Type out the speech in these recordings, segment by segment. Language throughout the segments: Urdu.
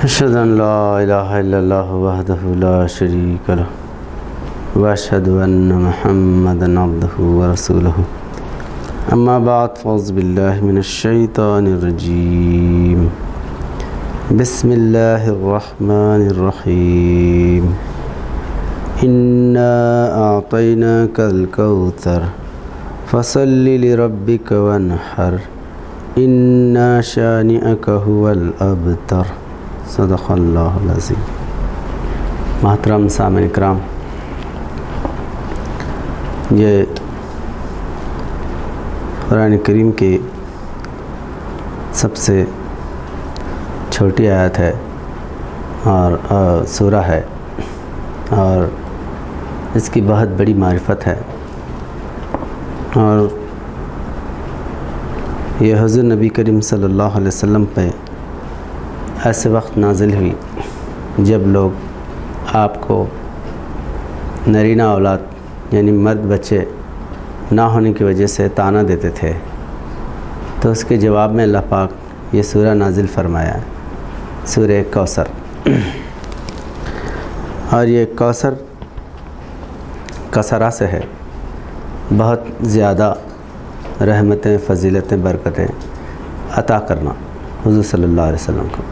أشهد أن لا إله إلا الله وحده لا شريك له وأشهد أن محمدا عبده ورسوله أما بعد فأعوذ بالله من الشيطان الرجيم بسم الله الرحمن الرحيم إنا أعطيناك الكوثر فصل لربك وانحر إن شانئك هو الأبتر صدق اللہ العظیم۔ محترم سامعین کرام، یہ قرآن کریم کی سب سے چھوٹی آیت ہے اور سورہ ہے، اور اس کی بہت بڑی معرفت ہے، اور یہ حضور نبی کریم صلی اللہ علیہ وسلم پہ ایسے وقت نازل ہوئی جب لوگ آپ کو نرینہ اولاد یعنی مرد بچے نہ ہونے کی وجہ سے طعنہ دیتے تھے، تو اس کے جواب میں اللہ پاک یہ سورہ نازل فرمایا ہے، سورہ کوثر۔ اور یہ کوثر کثرہ سے ہے، بہت زیادہ رحمتیں، فضیلتیں، برکتیں عطا کرنا حضور صلی اللہ علیہ وسلم کو۔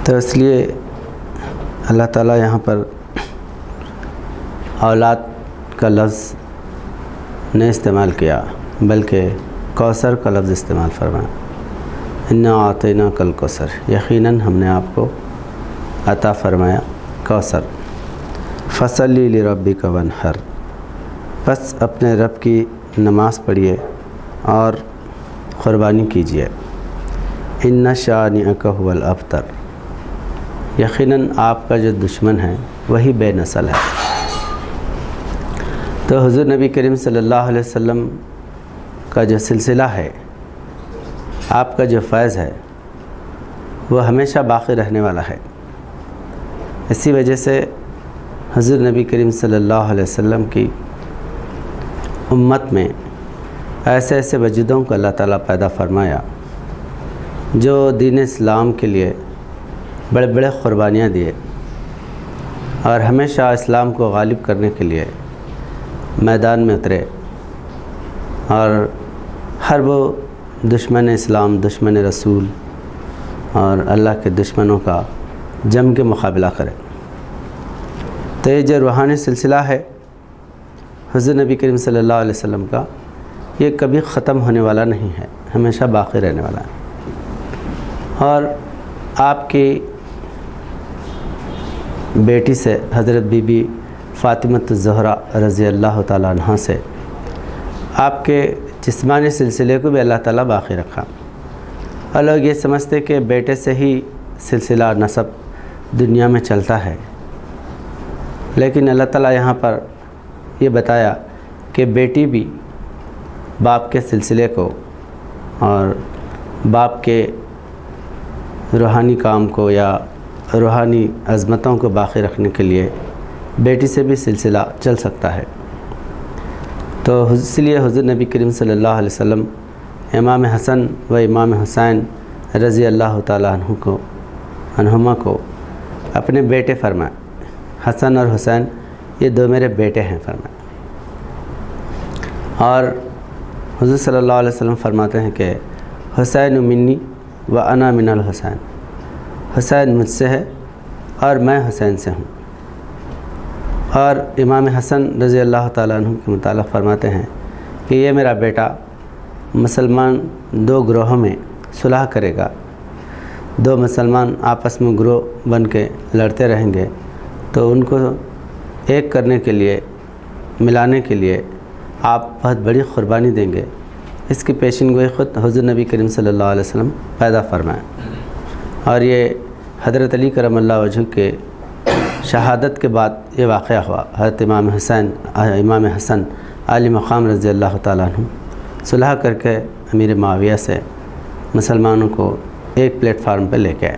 تو اس لیے اللہ تعالیٰ یہاں پر اولاد کا لفظ نہیں استعمال کیا، بلکہ کوثر کا لفظ استعمال فرمایا۔ انا اعطیناک الکوثر، یقیناً ہم نے آپ کو عطا فرمایا کوثر۔ فصلی لربک وانحر، بس اپنے رب کی نماز پڑھیے اور قربانی کیجیے۔ ان شانئک هو الابتر، یقیناً آپ کا جو دشمن ہے وہی بے نسل ہے۔ تو حضور نبی کریم صلی اللہ علیہ وسلم کا جو سلسلہ ہے، آپ کا جو فیض ہے، وہ ہمیشہ باقی رہنے والا ہے۔ اسی وجہ سے حضور نبی کریم صلی اللہ علیہ وسلم کی امت میں ایسے ایسے وجودوں کو اللہ تعالیٰ پیدا فرمایا جو دین اسلام کے لیے بڑے بڑے قربانیاں دیے، اور ہمیشہ اسلام کو غالب کرنے کے لیے میدان میں اترے، اور ہر وہ دشمن اسلام، دشمن رسول اور اللہ کے دشمنوں کا جم کے مقابلہ کرے۔ تو یہ جو روحانی سلسلہ ہے حضور نبی کریم صلی اللہ علیہ وسلم کا، یہ کبھی ختم ہونے والا نہیں ہے، ہمیشہ باقی رہنے والا ہے۔ اور آپ کی بیٹی سے حضرت بی بی فاطمۃ الزہرا رضی اللہ تعالیٰ عنہ سے آپ کے جسمانی سلسلے کو بھی اللہ تعالیٰ باقی رکھا۔ اور لوگ یہ سمجھتے کہ بیٹے سے ہی سلسلہ نسب دنیا میں چلتا ہے، لیکن اللہ تعالیٰ یہاں پر یہ بتایا کہ بیٹی بھی باپ کے سلسلے کو اور باپ کے روحانی کام کو یا روحانی عظمتوں کو باقی رکھنے کے لیے بیٹی سے بھی سلسلہ چل سکتا ہے۔ تو اس لیے حضور نبی کریم صلی اللہ علیہ وسلم امام حسن و امام حسین رضی اللہ تعالیٰ عنہما کو اپنے بیٹے فرمائے، حسن اور حسین یہ دو میرے بیٹے ہیں فرمائے۔ اور حضور صلی اللہ علیہ وسلم فرماتے ہیں کہ حسین منی و انا من الحسین، حسین مجھ سے ہے اور میں حسین سے ہوں۔ اور امام حسن رضی اللہ تعالیٰ عنہ کے متعلق فرماتے ہیں کہ یہ میرا بیٹا مسلمان دو گروہوں میں صلح کرے گا، دو مسلمان آپس میں گروہ بن کے لڑتے رہیں گے، تو ان کو ایک کرنے کے لیے، ملانے کے لیے آپ بہت بڑی قربانی دیں گے۔ اس کی پیشین گوئی خود حضور نبی کریم صلی اللہ علیہ وسلم پیدا فرمائے۔ اور یہ حضرت علی کرم اللہ وجہ کے شہادت کے بعد یہ واقعہ ہوا۔ حضرت امام حسن علی مقام رضی اللہ تعالیٰ عنہ صلح کر کے امیر معاویہ سے مسلمانوں کو ایک پلیٹ فارم پہ لے کے آئے۔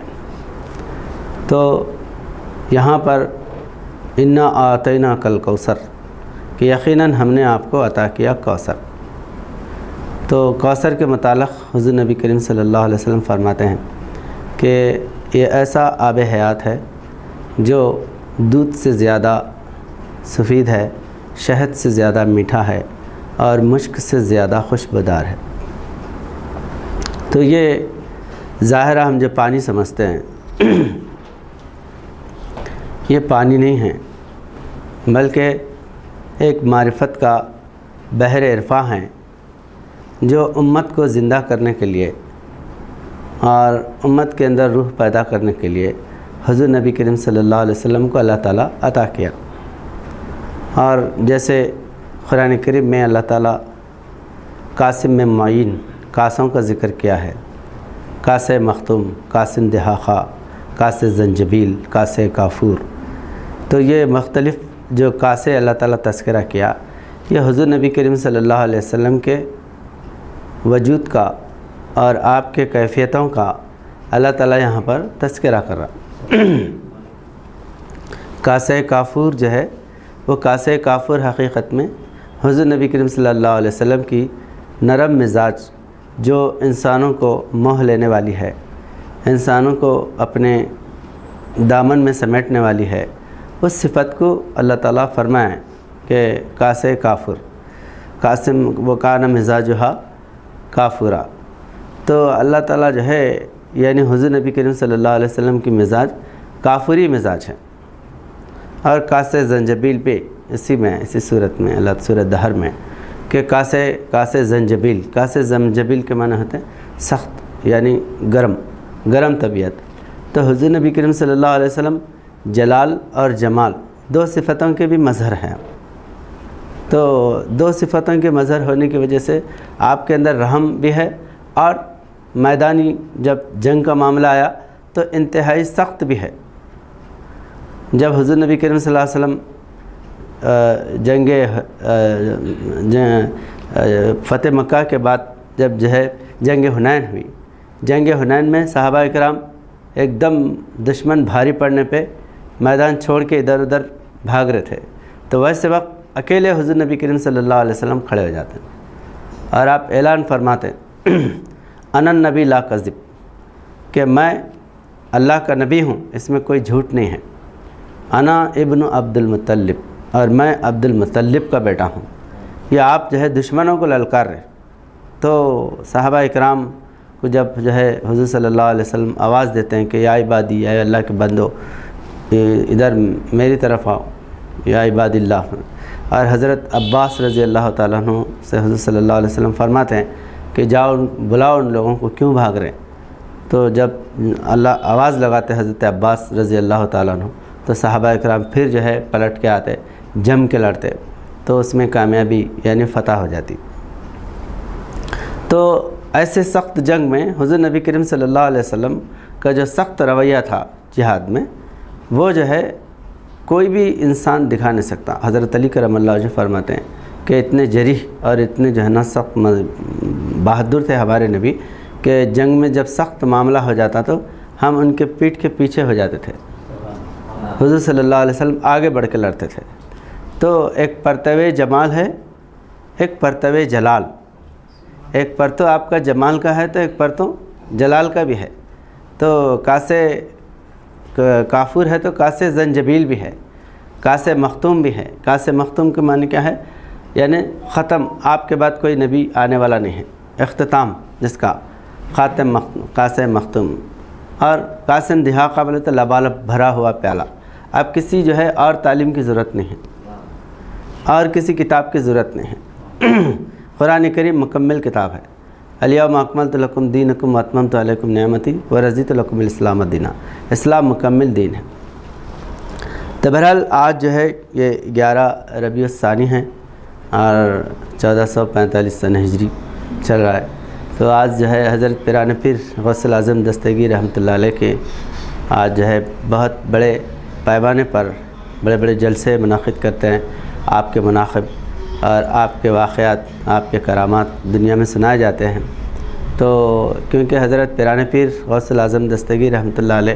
تو یہاں پر انا اعطیناک الکوثر، کہ یقیناً ہم نے آپ کو عطا کیا کوثر۔ تو کوثر کے متعلق حضور نبی کریم صلی اللہ علیہ وسلم فرماتے ہیں کہ یہ ایسا آب حیات ہے جو دودھ سے زیادہ سفید ہے، شہد سے زیادہ میٹھا ہے اور مشک سے زیادہ خوشبودار ہے۔ تو یہ ظاہرہ ہم جو پانی سمجھتے ہیں یہ پانی نہیں ہے، بلکہ ایک معرفت کا بحر عرفاں ہے جو امت کو زندہ کرنے کے لیے اور امت کے اندر روح پیدا کرنے کے لیے حضور نبی کریم صلی اللہ علیہ وسلم کو اللہ تعالیٰ عطا کیا۔ اور جیسے قرآن کریم میں اللہ تعالیٰ قاسم میں معین کاسوں کا ذکر کیا ہے، کاسے مختوم، کاسن دہاخہ، کاسے زنجبیل، کاسے کافور، تو یہ مختلف جو کاسے اللہ تعالیٰ تذکرہ کیا، یہ حضور نبی کریم صلی اللہ علیہ وسلم کے وجود کا اور آپ کے کیفیتوں کا اللہ تعالیٰ یہاں پر تذکرہ کر رہا۔ کاسے کافور جو ہے وہ کاسے کافور حقیقت میں حضور نبی کریم صلی اللہ علیہ وسلم کی نرم مزاج جو انسانوں کو موہ لینے والی ہے، انسانوں کو اپنے دامن میں سمیٹنے والی ہے، اس صفت کو اللہ تعالیٰ فرمائیں کہ کاسے کافر، قاسم وہ کان مزاجہا کافورا۔ تو اللہ تعالیٰ جو ہے یعنی حضور نبی کریم صلی اللہ علیہ وسلم کی مزاج کافری مزاج ہے۔ اور کاسے زنجبیل پہ اسی صورت میں اللہ سورۃ دہر میں کہ کاسے زنجبیل، کاسے زنجبیل کے معنی ہوتے ہیں سخت یعنی گرم طبیعت۔ تو حضور نبی کریم صلی اللہ علیہ وسلم جلال اور جمال دو صفتوں کے بھی مظہر ہیں۔ تو دو صفتوں کے مظہر ہونے کی وجہ سے آپ کے اندر رحم بھی ہے، اور میدانی جب جنگ کا معاملہ آیا تو انتہائی سخت بھی ہے۔ جب حضور نبی کریم صلی اللہ علیہ وسلم فتح مکہ کے بعد جب جو ہے جنگ حنین ہوئی، جنگ حنین میں صحابہ اکرام ایک دم دشمن بھاری پڑنے پہ میدان چھوڑ کے ادھر ادھر بھاگ رہے تھے، تو ویسے وقت اکیلے حضور نبی کریم صلی اللہ علیہ وسلم کھڑے ہو جاتے ہیں اور آپ اعلان فرماتے ہیں انا النبی لا کذب، کہ میں اللہ کا نبی ہوں، اس میں کوئی جھوٹ نہیں ہے۔ انا ابن عبد المطلب، اور میں عبد المطلب کا بیٹا ہوں۔ یہ آپ جو ہے دشمنوں کو للکار رہے۔ تو صحابہ اکرام کو جب جو ہے حضور صلی اللہ علیہ وسلم آواز دیتے ہیں کہ یا عبادی، یا اللہ کے بندو ادھر میری طرف آؤ، یا عباد اللہ، اور حضرت عباس رضی اللہ تعالیٰ عنہ سے حضور صلی اللہ علیہ وسلم فرماتے ہیں کہ جاؤ بلاؤ ان لوگوں کو، کیوں بھاگ رہے ہیں؟ تو جب اللہ آواز لگاتے حضرت عباس رضی اللہ تعالیٰ عنہ، تو صحابہ اکرام پھر جو ہے پلٹ کے آتے، جم کے لڑتے، تو اس میں کامیابی یعنی فتح ہو جاتی۔ تو ایسے سخت جنگ میں حضور نبی کریم صلی اللہ علیہ وسلم کا جو سخت رویہ تھا جہاد میں، وہ جو ہے کوئی بھی انسان دکھا نہیں سکتا۔ حضرت علی کرم اللہ وجہ فرماتے ہیں کہ اتنے جریح اور اتنے جو ہے نا سخت بہادر تھے ہمارے نبی کہ جنگ میں جب سخت معاملہ ہو جاتا تو ہم ان کے پیٹھ کے پیچھے ہو جاتے تھے، حضور صلی اللہ علیہ وسلم آگے بڑھ کے لڑتے تھے۔ تو ایک پرتوے جمال ہے، ایک پرتوے جلال، ایک پرتو آپ کا جمال کا ہے تو ایک پرتو جلال کا بھی ہے۔ تو کاسے کافور ہے تو کاسے زنجبیل بھی ہے، کاسے مختوم بھی ہے۔ کاسے مختوم کے معنی کیا ہے؟ یعنی ختم، آپ کے بعد کوئی نبی آنے والا نہیں ہے، اختتام جس کا، خاتم مختوم، کاسے مختوم۔ اور کاسن دہاقہ بولے تو لبالب بھرا ہوا پیالہ، اب کسی جو ہے اور تعلیم کی ضرورت نہیں ہے، اور کسی کتاب کی ضرورت نہیں ہے۔ قرآن کریم مکمل کتاب ہے۔ الیوم اکملت لکم دینکم واتممت علیکم نعمتی ورضیت لکم الاسلام دینا، اسلام مکمل دین ہے۔ تو بہرحال آج جو ہے یہ 11 ربیع الثانی ہے اور 1445 سن ہجری چل رہا ہے۔ تو آج جو ہے حضرت پیران پیر غوث الاعظم دستگیر رحمۃ اللہ علیہ کے آج جو ہے بہت بڑے پیمانے پر بڑے بڑے جلسے منعقد کرتے ہیں، آپ کے مناقب اور آپ کے واقعات، آپ کے کرامات دنیا میں سنائے جاتے ہیں۔ تو کیونکہ حضرت پیران پیر غوث الاعظم دستگیر رحمۃ اللہ علیہ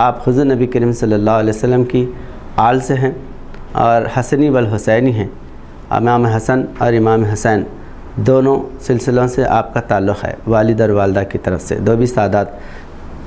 آپ حضور نبی کریم صلی اللہ علیہ وسلم کی آل سے ہیں اور حسنی والحسینی ہیں، امام حسن اور امام حسین دونوں سلسلوں سے آپ کا تعلق ہے، والد اور والدہ کی طرف سے، دو بھی سادات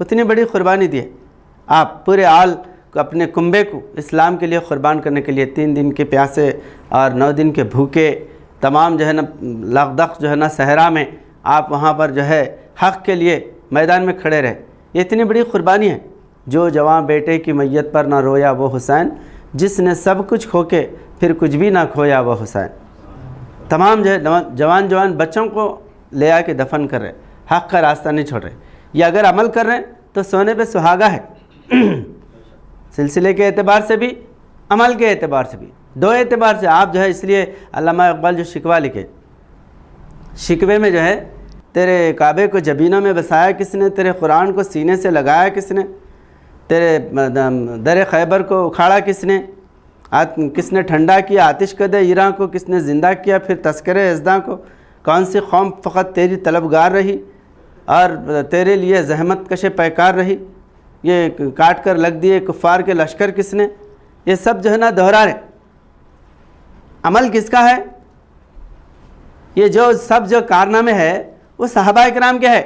اتنی بڑی قربانی دی ہے. آپ پورے آل کو اپنے کنبے کو اسلام کے لیے قربان کرنے کے لیے 3 دن کے پیاسے اور 9 دن کے بھوکے, تمام جو ہے نا لغدق جو ہے نا صحرا میں آپ وہاں پر جو ہے حق کے لیے میدان میں کھڑے رہے. یہ اتنی بڑی قربانی ہے. جو جوان بیٹے کی میت پر نہ رویا وہ حسین, جس نے سب کچھ کھو کے پھر کچھ بھی نہ کھویا وہ حسین. تمام جو ہے جوان بچوں کو لے آ کے دفن کر رہے, حق کا راستہ نہیں چھوڑ رہے. یہ اگر عمل کر رہے ہیں تو سونے پہ سہاگا ہے. سلسلے کے اعتبار سے بھی, عمل کے اعتبار سے بھی, 2 اعتبار سے. آپ جو ہے اس لیے علامہ اقبال جو شکوہ لکھے, شکوے میں جو ہے تیرے کعبے کو جبینوں میں بسایا کس نے, تیرے قرآن کو سینے سے لگایا کس نے, تیرے در خیبر کو اکھاڑا کس نے ٹھنڈا کیا آتش قد ایراں کو, کس نے زندہ کیا پھر تذکرہ ازداں کو, کون سی قوم فقط تیری طلبگار رہی اور تیرے لیے زحمت کش پیکار رہی, یہ کاٹ کر لگ دیے کفار کے لشکر کس نے. یہ سب جو ہے نا دہرا رہے. عمل کس کا ہے؟ یہ جو سب جو کارنامے ہے وہ صحابہ کرام کے ہے.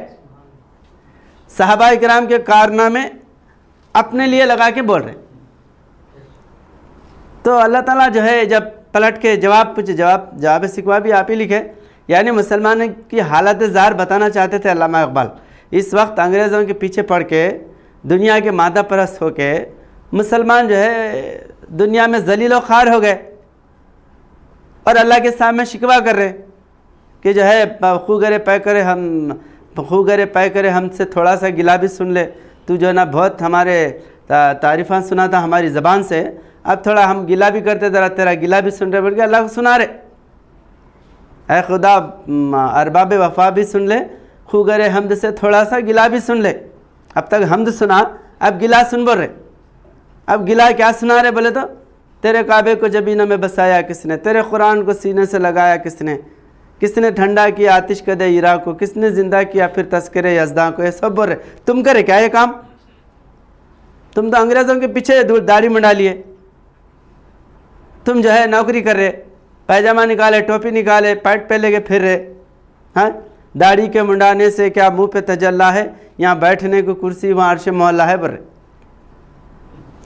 صحابہ کرام کے کارنامے اپنے لیے لگا کے بول رہے. تو اللہ تعالیٰ جو ہے جب پلٹ کے جواب شکوہ بھی آپ ہی لکھے, یعنی مسلمانوں کی حالت زار بتانا چاہتے تھے علامہ اقبال. اس وقت انگریزوں کے پیچھے پڑ کے, دنیا کے مادہ پرست ہو کے مسلمان جو ہے دنیا میں ذلیل و خوار ہو گئے, اور اللہ کے سامنے شکوہ کر رہے کہ جو ہے خوگرے پے کرے ہم سے تھوڑا سا گلا بھی سن لے. تو جو ہے نا بہت ہمارے تعریفاں سنا تھا ہماری زبان سے, اب تھوڑا ہم گلا بھی کرتے, ذرا تیرا گلا بھی سن رہے, بول کے اللہ کو سنا رہے. اے خدا ارباب وفا بھی سن لے, خوگر حمد سے تھوڑا سا گلا بھی سن لے. اب تک حمد سنا, اب گلا سن بول رہے. اب گلا کیا سنا رہے بولے تو, تیرے کعبے کو جبینوں میں بسایا کس نے, تیرے قرآن کو سینے سے لگایا کس نے ٹھنڈا کیا آتش قد ایراں کو, کس نے زندہ کیا پھر تذکرہ یزداں کو. یہ سب بول رہے. تم کرے کیا یہ کام؟ تم تو انگریزوں کے پیچھے داڑھی منڈا لیے, تم جو ہے نوکری کر رہے, پیجامہ نکالے, ٹوپی نکالے, پیٹ پہ لے کے پھر رہے. ہاں, داڑھی کے منڈانے سے کیا منہ پہ تجلا ہے, یہاں بیٹھنے کو کرسی وہاں عرش مولا ہے بول رہے.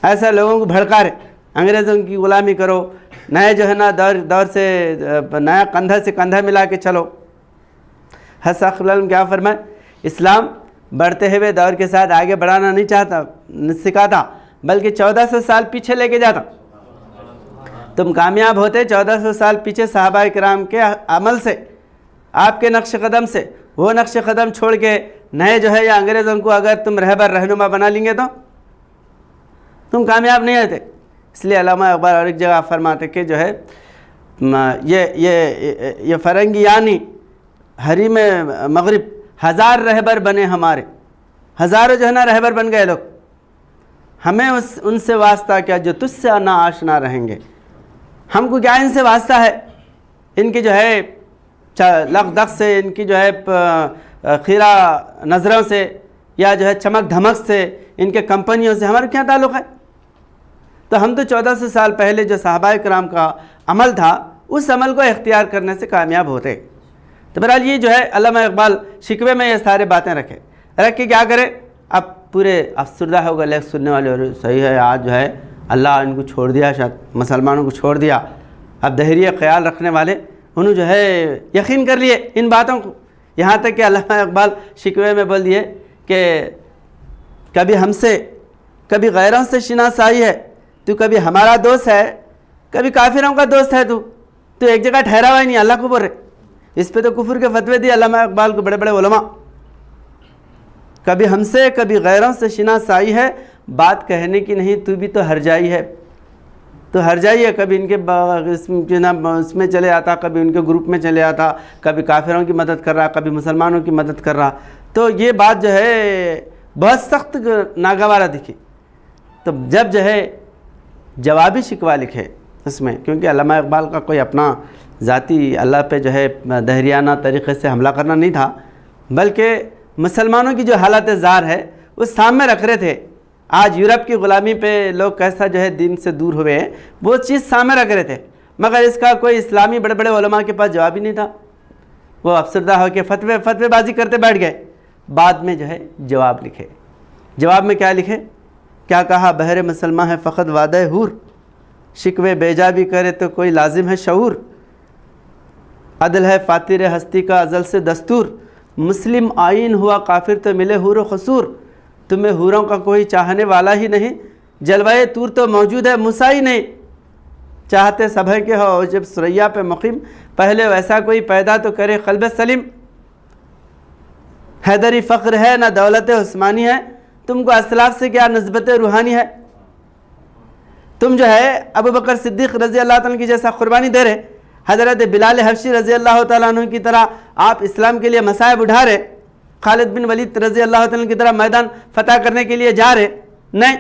ایسا لوگوں کو بھڑکا رہے, انگریزوں کی غلامی کرو, نئے جو ہے نا دور سے نیا کندھا سے کندھا ملا کے چلو. حسن خلل کیا فرمائے, اسلام بڑھتے ہوئے دور کے ساتھ آگے بڑھانا نہیں سکھاتا, بلکہ 1400 سال پیچھے لے کے جاتا. تم کامیاب ہوتے 1400 سال پیچھے صحابہ کرام کے عمل سے, آپ کے نقش قدم سے. وہ نقش قدم چھوڑ کے نئے جو ہے یا انگریزوں کو اگر تم رہنما بنا لیں گے تو تم کامیاب نہیں ہوتے. اس لیے علامہ اقبال اور ایک جگہ فرماتے کہ جو ہے یہ فرنگیانی حریم مغرب 1000 رہبر بنے ہمارے, ہزاروں جو ہے نا رہبر بن گئے لوگ. ہمیں ان سے واسطہ کیا جو تجھ سے نا آشنا رہیں گے. ہم کو کیا ان سے واسطہ ہے, ان کی جو ہے لغدق سے, ان کی جو ہے خیرہ نظروں سے, یا جو ہے چمک دھمک سے, ان کے کمپنیوں سے ہمارا کیا تعلق ہے؟ تو ہم تو 1400 سال پہلے جو صحابہ کرام کا عمل تھا اس عمل کو اختیار کرنے سے کامیاب ہوتے. تو بہرحال یہ جو ہے علامہ اقبال شکوے میں یہ سارے باتیں رکھ کے کیا کرے, اب پورے افسردہ ہو گئے سننے والے, اور صحیح ہے آج جو ہے اللہ ان کو چھوڑ دیا, شاید مسلمانوں کو چھوڑ دیا. اب دہریہ خیال رکھنے والے انہوں جو ہے یقین کر لیے ان باتوں کو, یہاں تک کہ علامہ اقبال شکوے میں بول دیے کہ کبھی ہم سے کبھی غیروں سے شناسائی ہے, تو کبھی ہمارا دوست ہے, کبھی کافروں کا دوست ہے, تو ایک جگہ ٹھہرا ہوا ہی نہیں, اللہ کو بول رہے. اس پہ تو کفر کے فتوے دیے علامہ اقبال کو بڑے بڑے علماء. کبھی ہم سے کبھی غیروں سے شناسائی ہے, بات کہنے کی نہیں تو بھی تو ہر جائی ہے. تو ہر جائی ہے, کبھی ان کے اس میں چلے آتا, کبھی ان کے گروپ میں چلے آتا, کبھی کافروں کی مدد کر رہا, کبھی مسلمانوں کی مدد کر رہا. تو یہ بات جو ہے بہت سخت ناگوارہ دکھی. تو جب جو ہے جوابی شکوہ لکھے اس میں, کیونکہ علامہ اقبال کا کوئی اپنا ذاتی اللہ پہ جو ہے دہریانہ طریقے سے حملہ کرنا نہیں تھا, بلکہ مسلمانوں کی جو حالت زار ہے وہ سامنے رکھ رہے تھے. آج یورپ کی غلامی پہ لوگ کیسا جو ہے دین سے دور ہوئے ہیں وہ چیز سامنے رکھ رہے تھے, مگر اس کا کوئی اسلامی بڑے بڑے علماء کے پاس جواب ہی نہیں تھا. وہ افسردہ ہو کے فتوے بازی کرتے بیٹھ گئے. بعد میں جو ہے جواب لکھے, جواب میں کیا لکھے؟ کیا کہا؟ بہر مسلمہ ہے فقط وعدہ حور، شکوے بیجا بھی کرے تو کوئی لازم ہے شعور، عدل ہے فاتر ہستی کا ازل سے دستور، مسلم آئین ہوا کافر تو ملے حور و قصور، تمہیں حوروں کا کوئی چاہنے والا ہی نہیں، جلوہ طور تو موجود ہے مسائی نہیں، چاہتے سب ہے کہ ہو جب ثریا پہ مقیم، پہلے ویسا کوئی پیدا تو کرے قلب سلیم، حیدری فخر ہے نہ دولت عثمانی ہے، تم کو اسلاف سے کیا نسبت روحانی ہے، تم جو ہے ابو بکر صدیق رضی اللہ تعالیٰ کی جیسا قربانی دے رہے، حضرت بلال حبشی رضی اللہ تعالیٰ عنہ کی طرح آپ اسلام کے لیے مصائب اٹھا رہے، خالد بن ولید رضی اللہ تعالیٰ کی طرح میدان فتح کرنے کے لیے جا رہے، نہیں،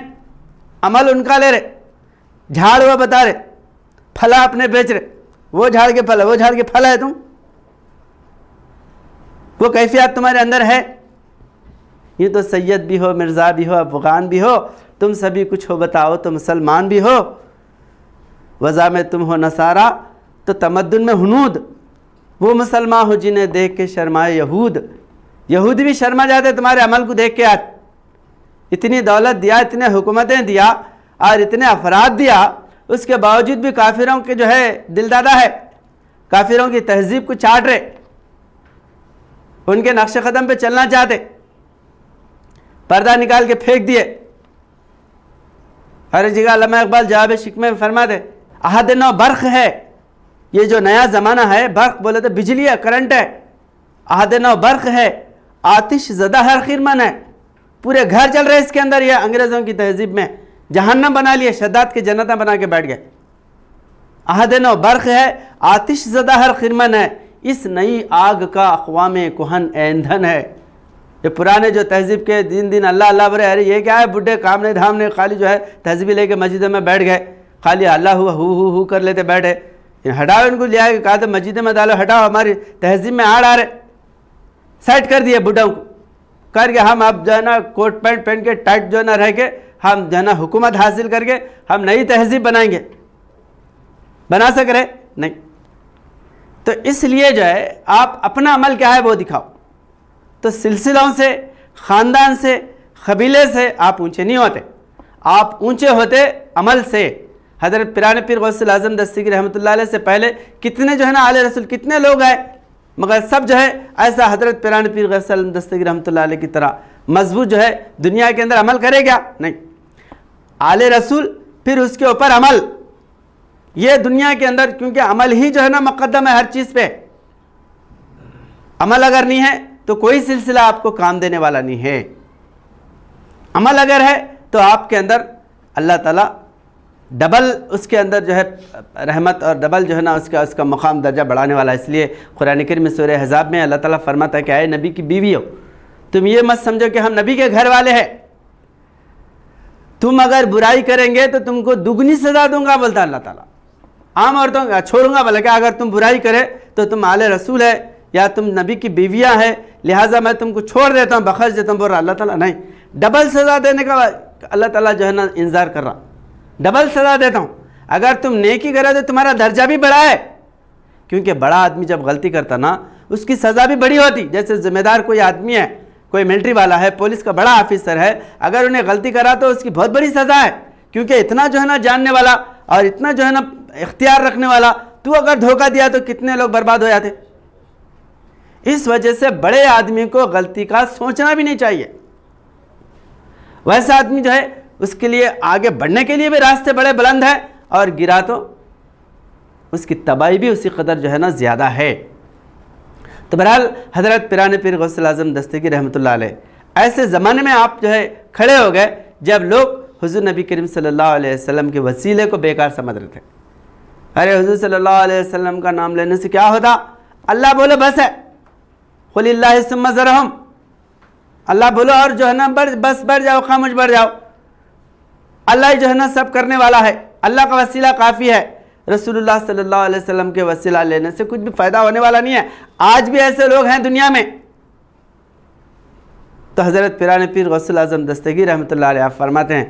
عمل ان کا لے رہے، جھاڑ وہ بتا رہے، پھلا اپنے بیچ رہے، وہ جھاڑ کے پھل ہے، وہ جھاڑ کے پھل ہے، تم وہ کیفیت تمہارے اندر ہے؟ یہ تو سید بھی ہو، مرزا بھی ہو، افغان بھی ہو، تم سبھی کچھ ہو بتاؤ تو مسلمان بھی ہو، وضع میں تم ہو نصارہ تو تمدن میں ہنود، وہ مسلمان ہو جنہیں دیکھ کے شرمائے یہود، یہود بھی شرما جاتے تمہارے عمل کو دیکھ کے، آج اتنی دولت دیا، اتنے حکومتیں دیا اور اتنے افراد دیا، اس کے باوجود بھی کافروں کے جو ہے دل دادا ہے، کافروں کی تہذیب کو چاٹ رہے، ان کے نقش قدم پہ چلنا چاہتے، پردہ نکال کے پھینک دیے۔ ہر جگہ علامہ اقبال جواب شکمے میں فرماتے عہد نو برق ہے، یہ جو نیا زمانہ ہے، برق بولے تو بجلی ہے، کرنٹ ہے، عہد نو برق ہے، آتش زدہ ہر خرمن ہے، پورے گھر چل رہے اس کے اندر، یہ انگریزوں کی تہذیب میں جہنم بنا لیے، شداد کے جنتیں بنا کے بیٹھ گئے۔ عہد نو برق ہے، آتش زدہ ہر خرمن ہے، اس نئی آگ کا اقوام کہن ایندھن ہے۔ یہ پرانے جو تہذیب کے دن اللہ اللہ برے، ارے یہ کیا ہے، بڈھے کام نہیں دھام نہیں، خالی جو ہے تہذیبی لے کے مسجد میں بیٹھ گئے، خالی اللہ ہو کر لیتے بیٹھے، ہٹاؤ ان کو، لیا کہ کہا تو مسجد میں ڈالو، ہٹاؤ، ہماری تہذیب میں آڑ آ رہے، سیٹ کر دیے بڈھوں کو، کر کے ہم اب جو ہے نا کوٹ پینٹ پہن کے ٹائٹ جو ہے نا رہ کے، ہم جو ہے نا حکومت حاصل کر کے ہم نئی تہذیب بنائیں گے، بنا سک رہے نہیں۔ تو اس لیے جو ہے آپ اپنا عمل کیا ہے وہ دکھاؤ، تو سلسلوں سے، خاندان سے، قبیلے سے آپ اونچے نہیں ہوتے، آپ اونچے ہوتے عمل سے۔ حضرت پیران پیر غوث اعظم دستگیر رحمۃ اللہ علیہ سے پہلے کتنے جو ہے نا آل رسول کتنے لوگ آئے، مگر سب جو ہے ایسا حضرت پیران پیر غوث اعظم دستگیر رحمۃ اللہ علیہ کی طرح مضبوط جو ہے دنیا کے اندر عمل کرے گا نہیں، آل رسول پھر اس کے اوپر عمل، یہ دنیا کے اندر، کیونکہ عمل ہی جو ہے نا مقدم ہے ہر چیز پہ، عمل اگر نہیں ہے تو کوئی سلسلہ آپ کو کام دینے والا نہیں ہے، عمل اگر ہے تو آپ کے اندر اللہ تعالیٰ ڈبل اس کے اندر جو ہے رحمت اور ڈبل جو ہے نا اس کا مقام درجہ بڑھانے والا ہے۔ اس لیے قرآن کریم میں سورہ احزاب میں اللہ تعالیٰ فرماتا ہے کہ اے نبی کی بیوی ہو، تم یہ مت سمجھو کہ ہم نبی کے گھر والے ہیں، تم اگر برائی کریں گے تو تم کو دگنی سزا دوں گا، بولتا اللہ تعالیٰ، عام عورتوں کا چھوڑوں گا، بلکہ اگر تم برائی کرے تو تم آل رسول ہے یا تم نبی کی بیویاں ہیں، لہٰذا میں تم کو چھوڑ دیتا ہوں، بخش دیتا ہوں، بول رہا اللہ تعالیٰ نہیں، ڈبل سزا دینے کا اللہ تعالیٰ جو ہے نا انذار کر رہا، ڈبل سزا دیتا ہوں، اگر تم نیکی کرے تو تمہارا درجہ بھی بڑا ہے، کیونکہ بڑا آدمی جب غلطی کرتا نا اس کی سزا بھی بڑی ہوتی، جیسے ذمہ دار کوئی آدمی ہے، کوئی ملٹری والا ہے، پولیس کا بڑا آفیسر ہے، اگر انہیں غلطی کرا تو اس کی بہت بڑی سزا ہے، کیونکہ اتنا جو ہے نا جاننے والا اور اتنا جو ہے نا اختیار رکھنے والا، تو اگر دھوکہ دیا تو کتنے لوگ برباد ہو جاتے۔ اس وجہ سے بڑے آدمی کو غلطی کا سوچنا بھی نہیں چاہیے، ویسا آدمی جو ہے اس کے لیے آگے بڑھنے کے لیے بھی راستے بڑے بلند ہیں، اور گرا تو اس کی تباہی بھی اسی قدر جو ہے نا زیادہ ہے۔ تو بہرحال حضرت پیران پیر غوث اعظم دستگیر رحمۃ اللہ علیہ ایسے زمانے میں آپ جو ہے کھڑے ہو گئے جب لوگ حضور نبی کریم صلی اللہ علیہ وسلم کے وسیلے کو بیکار سمجھ رہے تھے، ارے حضور صلی اللہ علیہ وسلم کا نام لینے سے کیا ہوتا، اللہ بولے بس ہے، قل اللہ ثم ذرہم، اللہ بولو اور جو ہے نا بس بڑھ جاؤ، خاموش بڑھ جاؤ، اللہ ہی جو ہے نا سب کرنے والا ہے، اللہ کا وسیلہ کافی ہے، رسول اللہ صلی اللہ علیہ وسلم کے وسیلہ لینے سے کچھ بھی فائدہ ہونے والا نہیں ہے۔ آج بھی ایسے لوگ ہیں دنیا میں۔ تو حضرت پیران پیر غوث اعظم دستگیر رحمۃ اللہ علیہ آپ فرماتے ہیں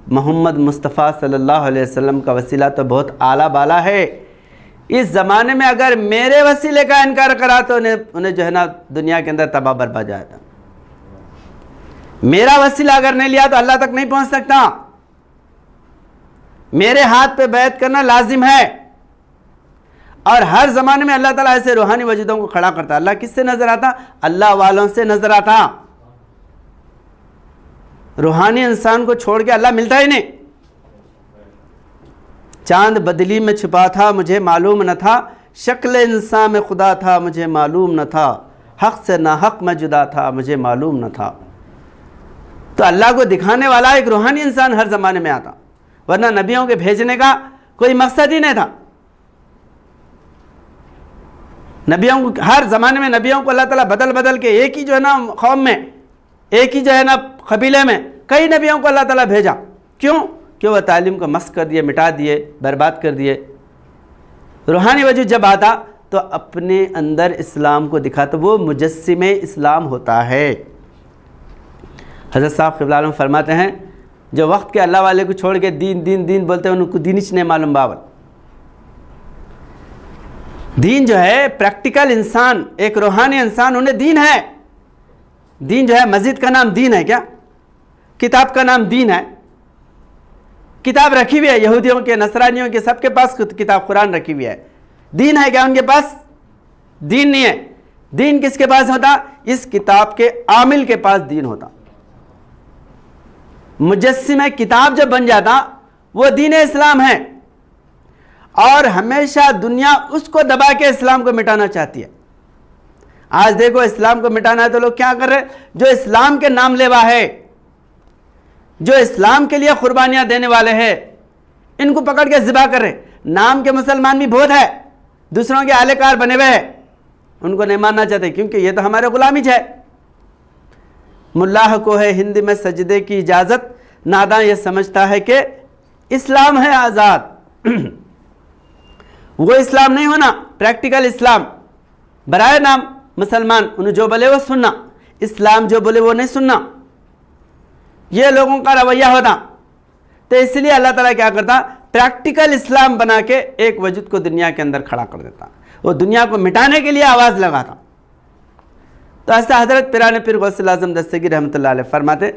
محمد مصطفیٰ صلی اللہ علیہ وسلم کا وسیلہ تو بہت اعلیٰ بالا ہے، اس زمانے میں اگر میرے وسیلے کا انکار کرا تو انہیں جو ہے نا دنیا کے اندر تباہ برباد جاتا۔ میرا وسیلہ اگر نہیں لیا تو اللہ تک نہیں پہنچ سکتا. میرے ہاتھ پہ بیعت کرنا لازم ہے. اور ہر زمانے میں اللہ تعالیٰ ایسے روحانی وجودوں کو کھڑا کرتا. اللہ کس سے نظر آتا؟ اللہ والوں سے نظر آتا. روحانی انسان کو چھوڑ کے اللہ ملتا ہی نہیں. چاند بدلی میں چھپا تھا مجھے معلوم نہ تھا، شکل انسان میں خدا تھا مجھے معلوم نہ تھا، حق سے ناحق میں جدا تھا مجھے معلوم نہ تھا. تو اللہ کو دکھانے والا ایک روحانی انسان ہر زمانے میں آتا، ورنہ نبیوں کے بھیجنے کا کوئی مقصد ہی نہیں تھا. نبیوں کو ہر زمانے میں نبیوں کو اللہ تعالیٰ بدل بدل کے ایک ہی جو ہے نا قوم میں، ایک ہی جو ہے نا قبیلے میں کئی نبیوں کو اللہ تعالیٰ بھیجا. کیوں؟ کہ وہ تعلیم کو مسخ کر دیے، مٹا دیے، برباد کر دیے. روحانی وجود جب آتا تو اپنے اندر اسلام کو دکھاتا، وہ مجسم اسلام ہوتا ہے. حضرت صاحب قبلہ عالم فرماتے ہیں جو وقت کے اللہ والے کو چھوڑ کے دین دین دین بولتے ہیں ان کو دین نہیں معلوم. باول دین جو ہے پریکٹیکل انسان، ایک روحانی انسان، انہیں دین ہے. دین جو ہے مسجد کا نام دین ہے کیا؟ کتاب کا نام دین ہے. کتاب رکھی ہوئی ہے یہودیوں کے، نصرانیوں کے، سب کے پاس کتاب قرآن رکھی ہوئی ہے. دین ہے کیا ان کے پاس؟ دین نہیں ہے. دین کس کے پاس ہوتا؟ اس کتاب کے عامل کے پاس دین ہوتا. مجسم کتاب جب بن جاتا وہ دین اسلام ہے. اور ہمیشہ دنیا اس کو دبا کے اسلام کو مٹانا چاہتی ہے. آج دیکھو اسلام کو مٹانا ہے تو لوگ کیا کر رہے ہیں؟ جو اسلام کے نام لیوا ہے، جو اسلام کے لیے قربانیاں دینے والے ہیں، ان کو پکڑ کے ذبح کر رہے. نام کے مسلمان بھی بہت ہے، دوسروں کے اہل کار بنے ہوئے ہیں، ان کو نہیں ماننا چاہتے کیونکہ یہ تو ہمارے غلامی ہے. ملاح کو ہے ہند میں سجدے کی اجازت، ناداں یہ سمجھتا ہے کہ اسلام ہے آزاد. وہ اسلام نہیں ہونا، پریکٹیکل اسلام. برائے نام مسلمان، انہیں جو بولے وہ سننا، اسلام جو بولے وہ نہیں سننا، یہ لوگوں کا رویہ ہوتا. تو اس لیے اللہ تعالیٰ کیا کرتا؟ پریکٹیکل اسلام بنا کے ایک وجود کو دنیا کے اندر کھڑا کر دیتا. وہ دنیا کو مٹانے کے لیے آواز لگاتا. تو ایسا حضرت پیران پیر غوث اعظم دستگیر رحمۃ اللہ علیہ فرماتے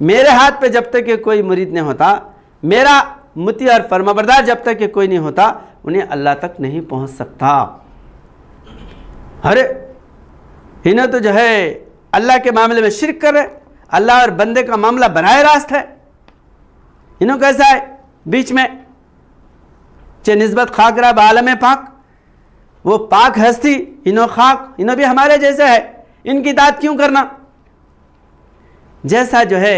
میرے ہاتھ پہ جب تک کہ کوئی مرید نہیں ہوتا، میرا مطیع اور فرمانبردار جب تک کہ کوئی نہیں ہوتا، انہیں اللہ تک نہیں پہنچ سکتا. ارے انہیں تو جو ہے اللہ کے معاملے میں شرک کر رہے، اللہ اور بندے کا معاملہ براہ راست ہے. انہوں کیسا ہے بیچ میں؟ چاہے نسبت خاک رہا بعالم پاک، وہ پاک ہستی، انہوں خاک، انہوں بھی ہمارے جیسے ہے، ان کی اطاعت کیوں کرنا؟ جیسا جو ہے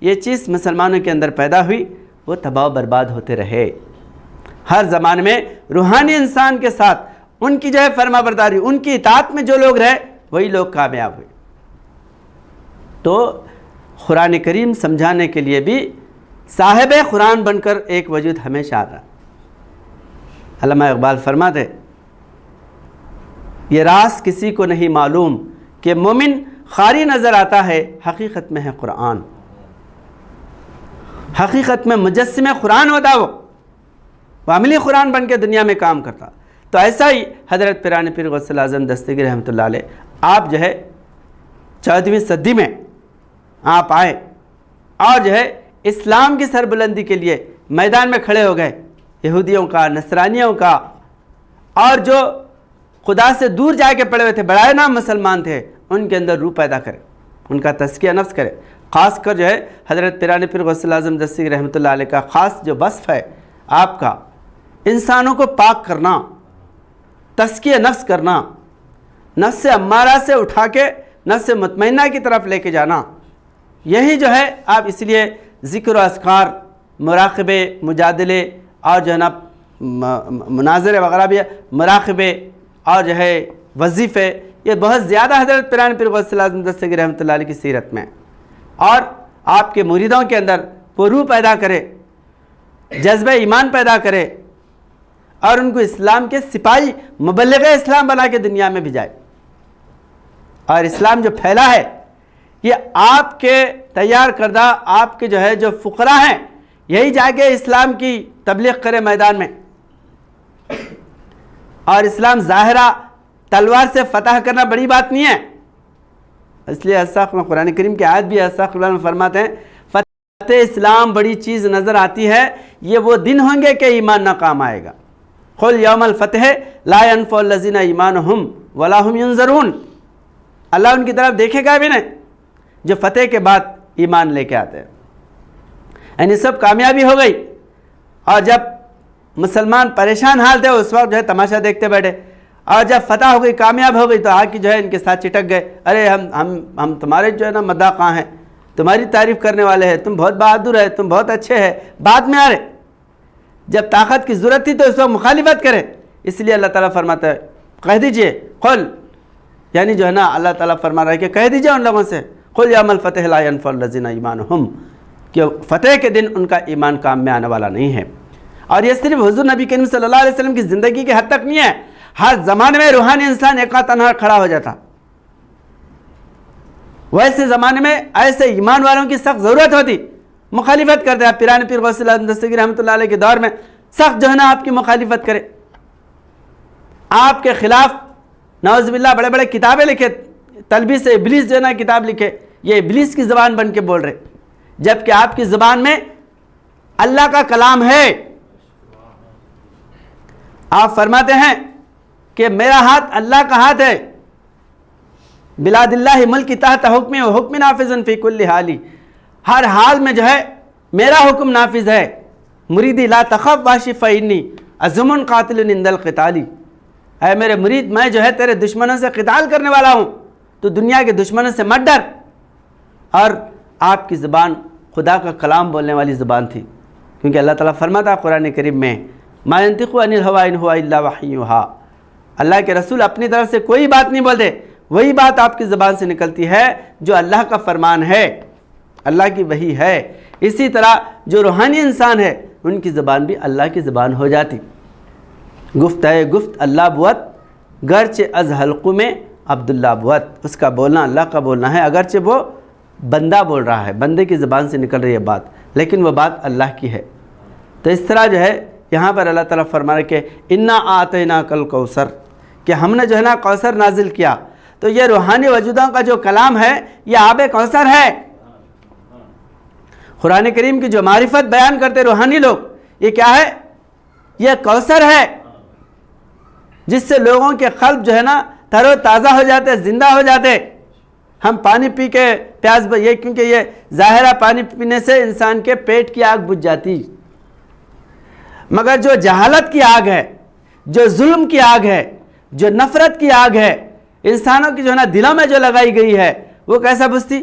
یہ چیز مسلمانوں کے اندر پیدا ہوئی وہ تباہ و برباد ہوتے رہے. ہر زمانے میں روحانی انسان کے ساتھ ان کی جو ہے فرما برداری، ان کی اطاعت میں جو لوگ رہے وہی لوگ کامیاب ہوئے. تو قرآن کریم سمجھانے کے لیے بھی صاحب قرآن بن کر ایک وجود ہمیشہ آتا. علامہ اقبال فرماتے یہ راز کسی کو نہیں معلوم کہ مومن خاری نظر آتا ہے، حقیقت میں ہے قرآن. حقیقت میں مجسم قرآن ہوتا، وہ عملی قرآن بن کے دنیا میں کام کرتا. تو ایسا ہی حضرت پیران پیر غوث اعظم دستگیر رحمۃ اللہ علیہ، آپ جو ہے 14ویں صدی میں آپ آئے اور جو ہے اسلام کی سربلندی کے لیے میدان میں کھڑے ہو گئے. یہودیوں کا، نصرانیوں کا، اور جو خدا سے دور جا کے پڑے ہوئے تھے، برائے نام مسلمان تھے، ان کے اندر روح پیدا کرے، ان کا تزکیہ نفس کرے. خاص کر جو ہے حضرت پیران پیر غوث اعظم دستگیر رحمۃ اللہ علیہ کا خاص جو وصف ہے آپ کا، انسانوں کو پاک کرنا، تزکیہ نفس کرنا، نفس امارہ سے اٹھا کے نفس مطمئنہ کی طرف لے کے جانا. یہی جو ہے آپ اس لیے ذکر و اذکار، مراقبے، مجادلے اور جو ہے نا مناظرے وغیرہ بھی ہے، مراقبے اور جو ہے وظیفے، یہ بہت زیادہ حضرت پیران پیر غوث اعظم دستگیر رحمۃ اللہ علیہ کی سیرت میں، اور آپ کے مریدوں کے اندر وہ روح پیدا کرے، جذبہ ایمان پیدا کرے، اور ان کو اسلام کے سپاہی، مبلغ اسلام بنا کے دنیا میں بھیجائے. اور اسلام جو پھیلا ہے یہ آپ کے تیار کردہ، آپ کے جو ہے جو فقراء ہیں، یہی جا کے اسلام کی تبلیغ کرے میدان میں. اور اسلام ظاہرہ تلوار سے فتح کرنا بڑی بات نہیں ہے. اس لیے استغفر اللہ، قرآن کریم کی آیت بھی استغفر اللہ میں فرماتے ہیں فتح اسلام بڑی چیز نظر آتی ہے، یہ وہ دن ہوں گے کہ ایمان نہ کام آئے گا۔ قل یوم الفتح لا ينفع الذین ایمانہم ولا هم ینظرون، اللہ ان کی طرف دیکھے گا بھی نہیں جو فتح کے بعد ایمان لے کے آتے ہیں، یعنی سب کامیابی ہو گئی، اور جب مسلمان پریشان حال تھے اس وقت جو ہے تماشا دیکھتے بیٹھے، اور جب فتح ہو گئی، کامیاب ہو گئی، تو آ کے جو ہے ان کے ساتھ چٹک گئے، ارے ہم تمہارے جو ہے نا مداح ہیں، تمہاری تعریف کرنے والے ہیں، تم بہت بہادر ہے، تم بہت اچھے ہیں، بعد میں آ رہے، جب طاقت کی ضرورت تھی تو اس وقت مخالفت کرے۔ اس لیے اللہ تعالیٰ فرماتا ہے کہہ دیجئے، قل، یعنی جو ہے نا اللہ تعالیٰ فرما رہا ہے کہ کہہ دیجئے ان لوگوں سے، قل یوم الفتح لا ينفع الذین ایمانہم، کہ فتح کے دن ان کا ایمان کام میں آنے والا نہیں ہے۔ اور یہ صرف حضور نبی کریم صلی اللہ علیہ وسلم کی زندگی کے حد تک نہیں ہے، ہر زمانے میں روحانی انسان ایک تنہا کھڑا ہو جاتا، ویسے زمانے میں ایسے ایمان والوں کی سخت ضرورت ہوتی، مخالفت کرتے ہیں۔ پیران پیر غوث اللہ دستگیر رحمۃ اللہ علیہ کے دور میں سخت جو ہے نا آپ کی مخالفت کرے، آپ کے خلاف نعوذ باللہ بڑے بڑے کتابیں لکھے، تلبیس ابلیس جو ہے نا کتاب لکھے، یہ ابلیس کی زبان بن کے بول رہے، جبکہ آپ کی زبان میں اللہ کا کلام ہے۔ آپ فرماتے ہیں کہ میرا ہاتھ اللہ کا ہاتھ ہے، بلاد اللہ ملک تحت حکم و حکم نافذ فی کل حالی، ہر حال میں جو ہے میرا حکم نافذ ہے۔ مریدی لا تخف واشف فانی عظم قاتل عند القتال، اے میرے مرید میں جو ہے تیرے دشمنوں سے قتال کرنے والا ہوں، تو دنیا کے دشمنوں سے مت ڈر۔ اور آپ کی زبان خدا کا کلام بولنے والی زبان تھی، کیونکہ اللہ تعالیٰ فرماتا قرآن کریم میں ما ينطق عن الهوى ان هو الا وحی یوحی، اللہ کے رسول اپنی طرف سے کوئی بات نہیں بولتے، وہی بات آپ کی زبان سے نکلتی ہے جو اللہ کا فرمان ہے، اللہ کی وحی ہے۔ اسی طرح جو روحانی انسان ہے ان کی زبان بھی اللہ کی زبان ہو جاتی۔ گفت اللہ بوت گرچہ از حلقوں میں عبداللہ بوت، اس کا بولنا اللہ کا بولنا ہے، اگرچہ وہ بندہ بول رہا ہے، بندے کی زبان سے نکل رہی ہے بات، لیکن وہ بات اللہ کی ہے۔ تو اس طرح جو ہے یہاں پر اللہ تعالیٰ فرما رہے کہ انا اعطیناک الکوثر، کہ ہم نے جو ہے نا کوثر نازل کیا، تو یہ روحانی وجودوں کا جو کلام ہے یہ آب کوثر ہے۔ قرآن کریم کی جو معرفت بیان کرتے روحانی لوگ، یہ کیا ہے؟ یہ کوثر ہے، جس سے لوگوں کے قلب جو ہے نا تر و تازہ ہو جاتے، زندہ ہو جاتے۔ ہم پانی پی کے پیاس یہ کیونکہ یہ ظاہرہ پانی پینے سے انسان کے پیٹ کی آگ بجھ جاتی، مگر جو جہالت کی آگ ہے، جو ظلم کی آگ ہے، جو نفرت کی آگ ہے، انسانوں کی جو ہے نا دلوں میں جو لگائی گئی ہے، وہ کیسا بجھتی؟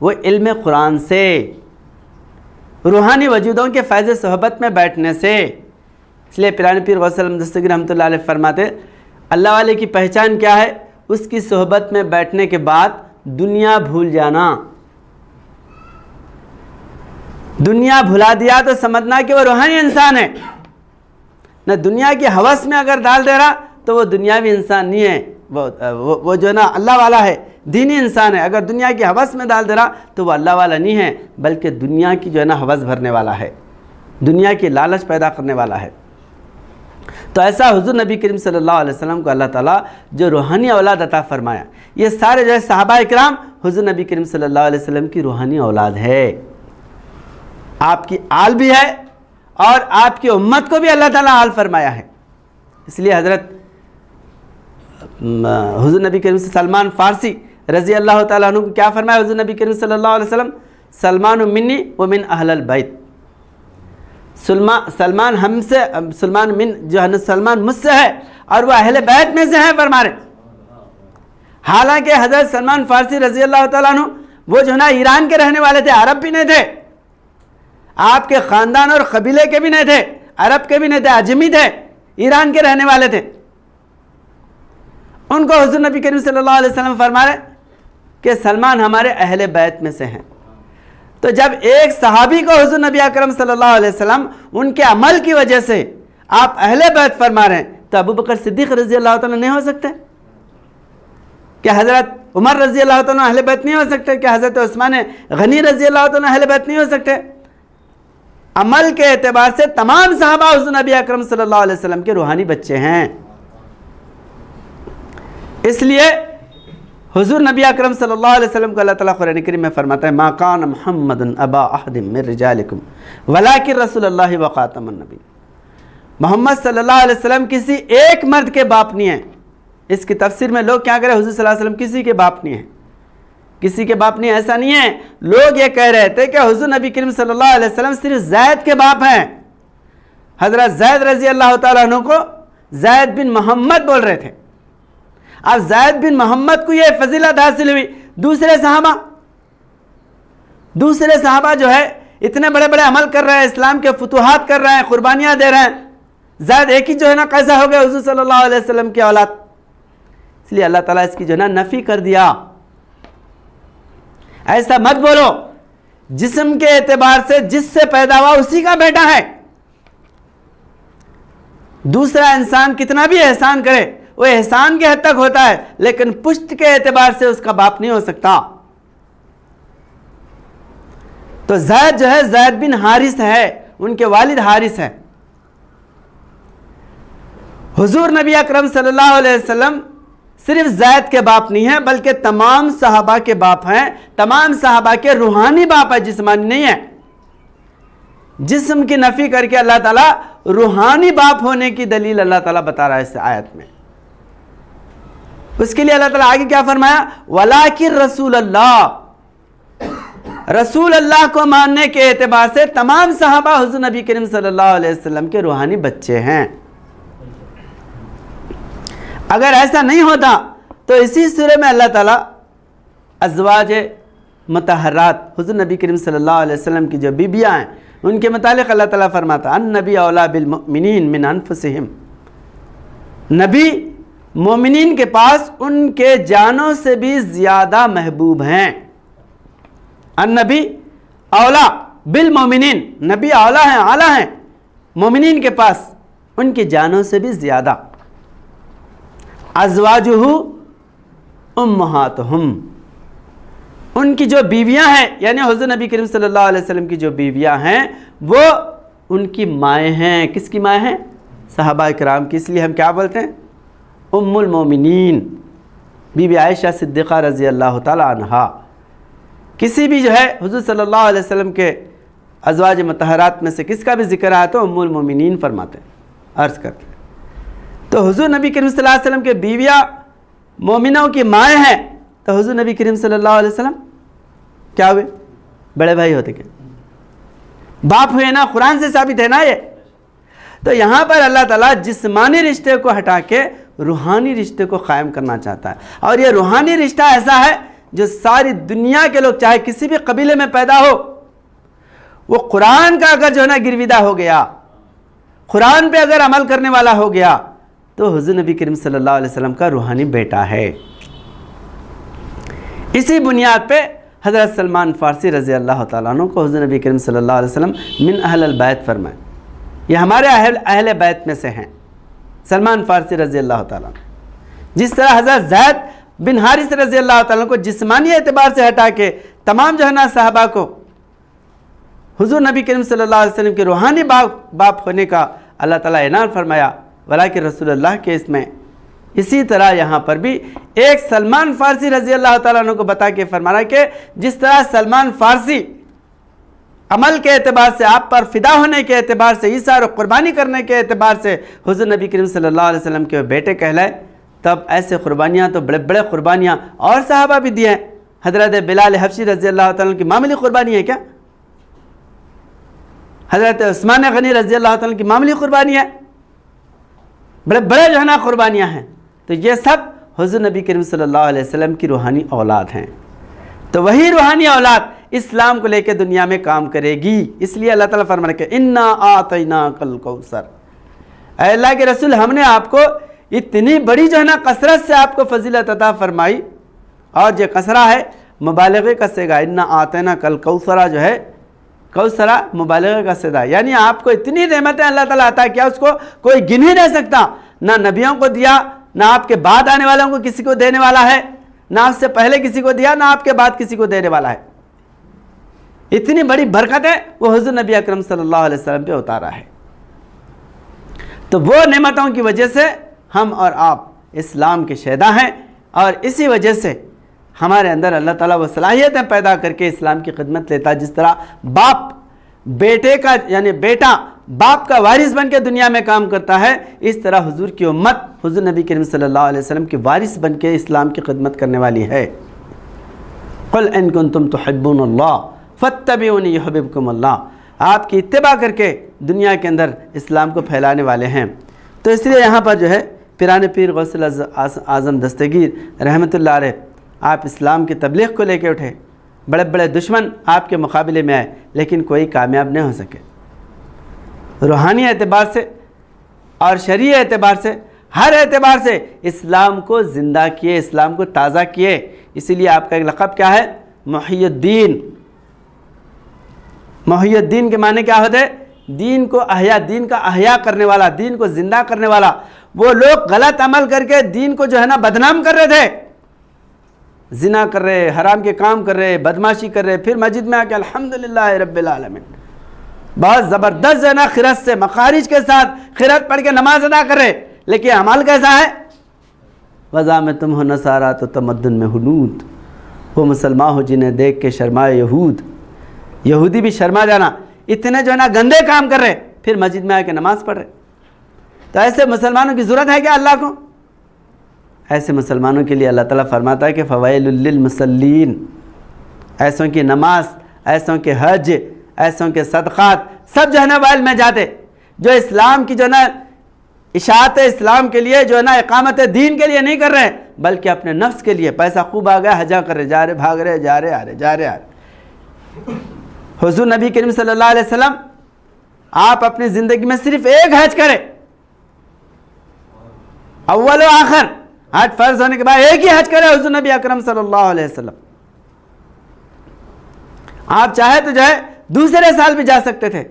وہ علم قرآن سے، روحانی وجودوں کے فیض صحبت میں بیٹھنے سے۔ اس لیے پیران پیر غوث اللہ دستگیر رحمۃ اللہ علیہ فرماتے اللہ والے کی پہچان کیا ہے؟ اس کی صحبت میں بیٹھنے کے بعد دنیا بھول جانا۔ دنیا بھلا دیا تو سمجھنا کہ وہ روحانی انسان ہے، نہ دنیا کی ہوس میں اگر ڈال دے رہا تو وہ دنیاوی انسان نہیں ہے، وہ جو ہے نا اللہ والا ہے، دینی انسان ہے۔ اگر دنیا کی ہوس میں ڈال دے رہا تو وہ اللہ والا نہیں ہے، بلکہ دنیا کی جو ہے نا ہوس بھرنے والا ہے، دنیا کی لالچ پیدا کرنے والا ہے۔ تو ایسا حضور نبی کریم صلی اللہ علیہ وسلم کو اللہ تعالیٰ جو روحانی اولاد عطا فرمایا، یہ سارے جو ہے صحابہ اکرام حضور نبی کریم صلی اللہ علیہ وسلم کی روحانی اولاد ہے، آپ کی آل بھی ہے، اور آپ کی امت کو بھی اللہ تعالیٰ آل فرمایا ہے۔ اس لیے حضرت حضور نبی کریم سلمان فارسی رضی اللہ تعالیٰ عنہ کو کیا فرمایا حضور نبی کریم صلی اللہ علیہ وسلم؟ سلمان منی ومن اہل البیت، سلمان ہم سے، سلمان من جو ہے سلمان مجھ سے ہے اور وہ اہل بیت میں سے ہے فرما رہے۔ حالانکہ حضرت سلمان فارسی رضی اللہ تعالیٰ عنہ وہ جو ہے نا ایران کے رہنے والے تھے، عرب بھی نہیں تھے، آپ کے خاندان اور قبیلے کے بھی نہیں تھے، عرب کے بھی نہیں تھے، عجمی تھے، ایران کے رہنے والے تھے۔ ان کو حضور نبی کریم صلی اللہ علیہ وسلم فرما رہے کہ سلمان ہمارے اہل بیت میں سے ہیں۔ تو جب ایک صحابی کو حضور نبی اکرم صلی اللہ علیہ وسلم ان کے عمل کی وجہ سے آپ اہل بیت فرما رہے ہیں، تو ابو بکر صدیق رضی اللہ تعالیٰ نہیں ہو سکتے؟ کہ حضرت عمر رضی اللہ تعالیٰ اہل بیت نہیں ہو سکتے؟ کہ حضرت عثمان غنی رضی اللہ تعالیٰ اہل بیت نہیں ہو سکتے؟ عمل کے اعتبار سے تمام صحابہ حضور نبی اکرم صلی اللہ علیہ وسلم کے روحانی بچے ہیں۔ اس لیے حضور نبی اکرم صلی اللہ علیہ وسلم کو اللہ تعالیٰ قرآن کریم میں فرماتا ہے ما کان محمد ابا احد من رجالکم ولکن رسول اللہ و خاتم النبی. محمد صلی اللہ علیہ وسلم کسی ایک مرد کے باپ نہیں ہیں. اس کی تفسیر میں لوگ کیا کریں، حضور صلی اللہ علیہ وسلم کسی کے باپ نہیں ہیں، کسی کے باپ نہیں. ایسا نہیں ہے. لوگ یہ کہہ رہے تھے کہ حضور نبی کریم صلی اللہ علیہ وسلم صرف زید کے باپ ہیں. حضرت زید رضی اللہ تعالیٰ عنہ کو زید بن محمد بول رہے تھے. اب زید بن محمد کو یہ فضیلت حاصل ہوئی. دوسرے صحابہ جو ہے اتنے بڑے بڑے عمل کر رہے ہیں، اسلام کے فتوحات کر رہے ہیں، قربانیاں دے رہے ہیں. زید ایک ہی جو ہے نا قیسا ہو گیا حضور صلی اللہ علیہ وسلم کی اولاد. اس لیے اللہ تعالیٰ اس کی جو ہے نا نفی کر دیا. ایسا مت بولو. جسم کے اعتبار سے جس سے پیدا ہوا اسی کا بیٹا ہے. دوسرا انسان کتنا بھی احسان کرے وہ احسان کے حد تک ہوتا ہے، لیکن پشت کے اعتبار سے اس کا باپ نہیں ہو سکتا. تو زید جو ہے زید بن حارث ہے، ان کے والد حارث ہے. حضور نبی اکرم صلی اللہ علیہ وسلم صرف زید کے باپ نہیں ہیں بلکہ تمام صحابہ کے باپ ہیں. تمام صحابہ کے روحانی باپ ہے، جسمانی نہیں ہے. جسم کی نفی کر کے اللہ تعالیٰ روحانی باپ ہونے کی دلیل اللہ تعالیٰ بتا رہا ہے اس آیت میں. اس کے لیے اللہ تعالیٰ آگے کیا فرمایا، وَلَٰكِن رسول اللہ. رسول اللہ کو ماننے کے اعتبار سے تمام صحابہ حضور نبی کریم صلی اللہ علیہ وسلم کے روحانی بچے ہیں. اگر ایسا نہیں ہوتا تو اسی سورہ میں اللہ تعالیٰ ازواج مطہرات حضور نبی کریم صلی اللہ علیہ وسلم کی جو بیویاں ہیں ان کے متعلق اللہ تعالیٰ فرماتا النبی اولا بالمؤمنین من انفسہم. نبی مومنین کے پاس ان کے جانوں سے بھی زیادہ محبوب ہیں. النبی اولا بالمؤمنین، نبی اولا ہیں، اعلیٰ ہیں مومنین کے پاس ان کی جانوں سے بھی زیادہ. ازواجہ امہاتہم، ان کی جو بیویاں ہیں یعنی حضور نبی کریم صلی اللہ علیہ وسلم کی جو بیویاں ہیں وہ ان کی مائیں ہیں. کس کی مائیں ہیں؟ صحابہ کرام کی. اس لیے ہم کیا بولتے ہیں؟ ام المومنین بی بی عائشہ صدیقہ رضی اللہ تعالی عنہا. کسی بھی جو ہے حضور صلی اللہ علیہ وسلم کے ازواج مطہرات میں سے کس کا بھی ذکر آیا تو ام المومنین فرماتے ہیں، عرض کرتے ہیں. تو حضور نبی کریم صلی اللہ علیہ وسلم کے بیویاں مومنوں کی مائیں ہیں. تو حضور نبی کریم صلی اللہ علیہ وسلم کیا ہوئے؟ بڑے بھائی ہوتے کیا؟ باپ ہوئے نا. قرآن سے ثابت ہے نا یہ. تو یہاں پر اللہ تعالیٰ جسمانی رشتے کو ہٹا کے روحانی رشتے کو قائم کرنا چاہتا ہے. اور یہ روحانی رشتہ ایسا ہے جو ساری دنیا کے لوگ چاہے کسی بھی قبیلے میں پیدا ہو، وہ قرآن کا اگر جو ہے نا گرویدہ ہو گیا، قرآن پہ اگر عمل کرنے والا ہو گیا تو حضور نبی کریم صلی اللہ علیہ وسلم کا روحانی بیٹا ہے. اسی بنیاد پہ حضرت سلمان فارسی رضی اللہ تعالیٰ عنہ کو حضور نبی کریم صلی اللہ علیہ وسلم من اہل البیت فرمائے. یہ ہمارے اہل بیت میں سے ہیں سلمان فارسی رضی اللہ تعالیٰ عنہ. جس طرح حضرت زید بن حارث رضی اللہ تعالیٰ عنہ کو جسمانی اعتبار سے ہٹا کے تمام جو ہے نا صحابہ کو حضور نبی کریم صلی اللہ علیہ وسلم کے روحانی باپ ہونے کا اللہ تعالیٰ اعلان فرمایا ولیکن رسول اللہ کے اس میں. اسی طرح یہاں پر بھی ایک سلمان فارسی رضی اللہ تعالیٰ عنہ کو بتا کے فرمانا کہ جس طرح سلمان فارسی عمل کے اعتبار سے آپ پر فدا ہونے کے اعتبار سے ایثار و قربانی کرنے کے اعتبار سے حضور نبی کریم صلی اللہ علیہ وسلم کے بیٹے کہلائے، تب ایسے قربانیاں تو بڑے بڑے قربانیاں اور صحابہ بھی دیے ہیں. حضرت بلال حبشی رضی اللہ تعالیٰ عنہ کی معمولی قربانی ہے کیا؟ حضرت عثمان غنی رضی اللہ تعالیٰ عنہ کی معمولی قربانی ہے؟ بڑے بڑے جو ہے نا قربانیاں ہیں. تو یہ سب حضور نبی کریم صلی اللہ علیہ وسلم کی روحانی اولاد ہیں. تو وہی روحانی اولاد اسلام کو لے کے دنیا میں کام کرے گی. اس لیے اللہ تعالیٰ فرمانے کہ انا اعطیناک الکوثر، اے اللہ کے رسول ہم نے آپ کو اتنی بڑی جو ہے نا کثرت سے آپ کو فضیلت عطا فرمائی. اور جو کثرہ ہے مبالغے کا صیغہ، انا اعطیناک الکوثر جو ہے کوثرہ مبالغے کا صیغہ، یعنی آپ کو اتنی نعمتیں اللہ تعالیٰ عطا کیا اس کو کوئی گن ہی نہیں سکتا. نہ نبیوں کو دیا، نہ آپ کے بعد آنے والوں کو کسی کو دینے والا ہے، نہ آپ سے پہلے کسی کو دیا، نہ آپ کے بعد کسی کو دینے والا ہے. اتنی بڑی برکت ہے وہ حضور نبی اکرم صلی اللہ علیہ وسلم پہ اتارا ہے. تو وہ نعمتوں کی وجہ سے ہم اور آپ اسلام کے شہدا ہیں، اور اسی وجہ سے ہمارے اندر اللہ تعالیٰ وہ صلاحیتیں پیدا کر کے اسلام کی خدمت لیتا ہے. جس طرح باپ بیٹے کا یعنی بیٹا باپ کا وارث بن کے دنیا میں کام کرتا ہے, اس طرح حضور کی امت حضور نبی کریم صلی اللہ علیہ وسلم کی وارث بن کے اسلام کی خدمت کرنے والی ہے. قل ان کنتم تحبون اللہ فاتبعونی یحببکم اللہ. آپ کی اتباع کر کے دنیا کے اندر اسلام کو پھیلانے والے ہیں. تو اس لیے یہاں پر جو ہے پیران پیر غوث اعظم دستگیر رحمۃ اللہ علیہ آپ اسلام کی تبلیغ کو لے کے اٹھے. بڑے بڑے دشمن آپ کے مقابلے میں آئے لیکن کوئی کامیاب نہیں ہو سکے. روحانی اعتبار سے اور شرعی اعتبار سے ہر اعتبار سے اسلام کو زندہ کیے, اسلام کو تازہ کیے. اسی لیے آپ کا ایک لقب کیا ہے؟ محی الدین. محی الدین کے معنی کیا ہوتے ہیں؟ دین کو احیا, دین کا احیا کرنے والا, دین کو زندہ کرنے والا. وہ لوگ غلط عمل کر کے دین کو جو ہے نا بدنام کر رہے تھے, زنا کر رہے, حرام کے کام کر رہے, بدماشی کر رہے, پھر مسجد میں آ کے الحمدللہ رب العالمین بہت زبردست جو ہے نا خرت سے مخارج کے ساتھ خرت پڑھ کے نماز ادا کر رہے, لیکن عمل کیسا ہے؟ وضع میں تم ہو نصارا تو تمدن میں ہنود. وہ مسلمان ہو جنہیں دیکھ کے شرمائے یہود. یہودی بھی شرما جانا, اتنے جو ہے نا گندے کام کر رہے, پھر مسجد میں آ کے نماز پڑھ رہے. تو ایسے مسلمانوں کی ضرورت ہے کیا اللہ کو؟ ایسے مسلمانوں کے لیے اللہ تعالیٰ فرماتا ہے کہ فویل للمصلین. ایسوں کی نماز, ایسوں کے حج, ایسوں کے صدقات سب جو ہے نا ویل میں جاتے, جو اسلام کی جو ہے نا اشاعت اسلام کے لیے جو ہے نا اقامت دین کے لیے نہیں کر رہے بلکہ اپنے نفس کے لیے. پیسہ خوب آ گیا حجا کر رہے, جا رہے, بھاگ رہے, جا رہے, آ رہے, جا رہے, آ رہے. حضور نبی کریم صلی اللہ علیہ وسلم آپ اپنی زندگی میں صرف ایک حج کرے, اول و آخر. حج فرض ہونے کے بعد ایک ہی حج کرے حضور نبی اکرم صلی اللہ علیہ وسلم. آپ چاہے تو جو ہے دوسرے سال بھی جا سکتے تھے,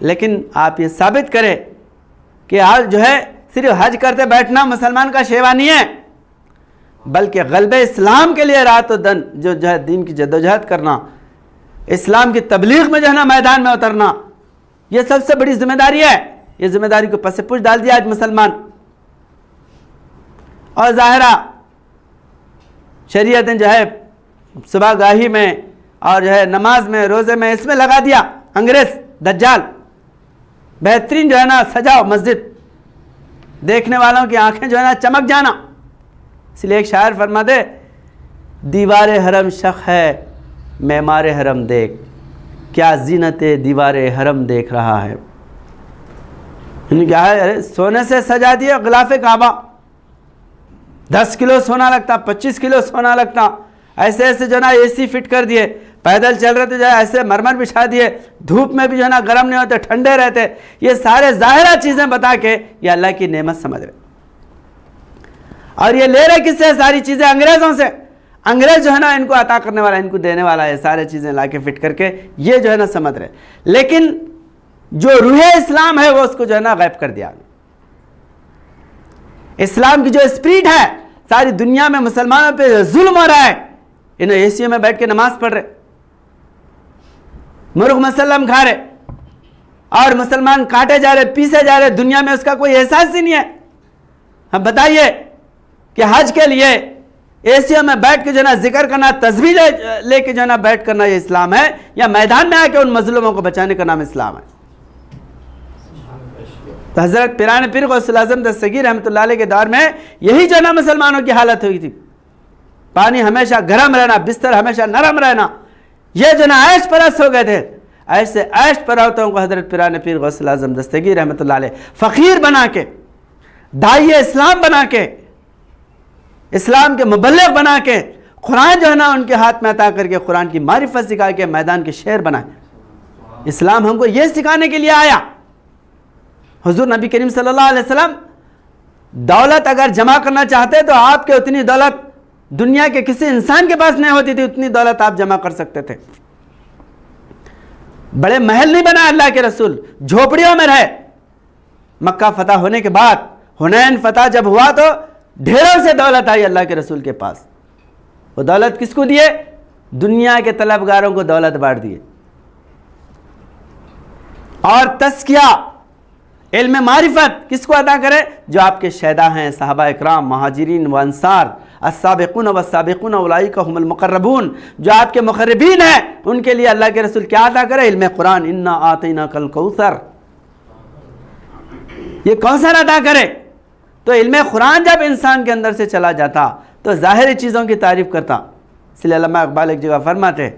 لیکن آپ یہ ثابت کرے کہ آج جو ہے صرف حج کرتے بیٹھنا مسلمان کا شیوا نہیں ہے, بلکہ غلبہ اسلام کے لیے رات و دن جو ہے دین کی جدوجہد کرنا, اسلام کی تبلیغ میں جو ہے نا میدان میں اترنا, یہ سب سے بڑی ذمہ داری ہے. یہ ذمہ داری کو پس پوچھ ڈال دیا آج مسلمان. اور ظاہرہ شریعت جو ہے صبح گاہی میں اور جو ہے نماز میں, روزے میں, اس میں لگا دیا انگریز دجال. بہترین جو ہے نا سجاؤ مسجد, دیکھنے والوں کی آنکھیں جو ہے نا چمک جانا. اس لیے ایک شاعر فرماتے دیوار حرم شخ ہے معمار حرم دیکھ, کیا زینت دیوار حرم دیکھ رہا ہے. یعنی کیا ہے, ارے سونے سے سجا دیا غلاف کعبہ, 10 کلو سونا لگتا, 25 کلو سونا لگتا, ایسے ایسے جو ہے نا اے سی فٹ کر دیے, پیدل چل رہے تھے جو ہے ایسے مرمر بچھا دیے, دھوپ میں بھی جو ہے نا گرم نہیں ہوتے, ٹھنڈے رہتے. یہ سارے ظاہرہ چیزیں بتا کے یہ اللہ کی نعمت سمجھ رہے, اور یہ لے رہے کس سے؟ ساری چیزیں انگریزوں سے. انگریز جو ہے نا ان کو عطا کرنے والا, ان کو دینے والا ہے. سارے چیزیں لا کے فٹ کر کے یہ جو ہے نا سمجھ رہے, لیکن جو روح اسلام ہے وہ اس کو جو ہے نا غائب کر دیا. اسلام کی جو اسپرٹ ہے ساری دنیا میں مسلمانوں پہ ظلم ہو رہا ہے. انہیں اے سی میں بیٹھ کے نماز پڑھ رہے, مرغ مسلم کھا رہے, اور مسلمان کاٹے جا رہے, پیسے جا رہے. دنیا میں اس کا کوئی احساس ہی نہیں ہے. ہم بتائیے کہ حج کے لیے اے سی میں بیٹھ کے جو ہے نا ذکر کرنا, تسبیح لے کے جو ہے نا بیٹھ کرنا یہ اسلام ہے, یا میدان میں آ کے ان مظلوموں کو بچانے کا نام اسلام ہے؟ تو حضرت پیران پیر غوث اعظم دستگیر رحمۃ اللہ علیہ کے دور میں یہی جو ہے نا مسلمانوں کی حالت ہوئی تھی. پانی ہمیشہ گرم رہنا, بستر ہمیشہ نرم رہنا, یہ جو نا عیش پرست ہو گئے تھے. ایسے عیش پرستوں کو حضرت پیران پیر غوث اعظم دستگیر رحمۃ اللہ علیہ فقیر بنا کے, داعی اسلام بنا کے, اسلام کے مبلغ بنا کے, قرآن جو ہے نا ان کے ہاتھ میں عطا کر کے قرآن کی معرفت سکھا کے میدان کے شعر بنائے. اسلام ہم کو یہ سکھانے کے لیے آیا. حضور نبی کریم صلی اللہ علیہ وسلم دولت اگر جمع کرنا چاہتے تو آپ کے اتنی دولت دنیا کے کسی انسان کے پاس نہیں ہوتی تھی, اتنی دولت آپ جمع کر سکتے تھے. بڑے محل نہیں بنا اللہ کے رسول, جھوپڑیوں میں رہے. مکہ فتح ہونے کے بعد حنین فتح جب ہوا تو ڈھیروں سے دولت آئی اللہ کے رسول کے پاس. وہ دولت کس کو دیے؟ دنیا کے طلبگاروں کو دولت بانٹ دیے. اور تزکیہ علم معرفت کس کو عطا کرے؟ جو آپ کے شہداء ہیں, صحابہ اکرام, مہاجرین و انصار, السابقون والسابقون اولئک هم المقربون، جو آپ کے مقربین ہیں ان کے لیے اللہ کے رسول کیا عطا کرے؟ علم قرآن، انا آتیناک الکوثر، یہ کوثر عطا کرے۔ تو علم قرآن جب انسان کے اندر سے چلا جاتا تو ظاہری چیزوں کی تعریف کرتا۔ اس لیے علامہ اقبال ایک جگہ فرماتے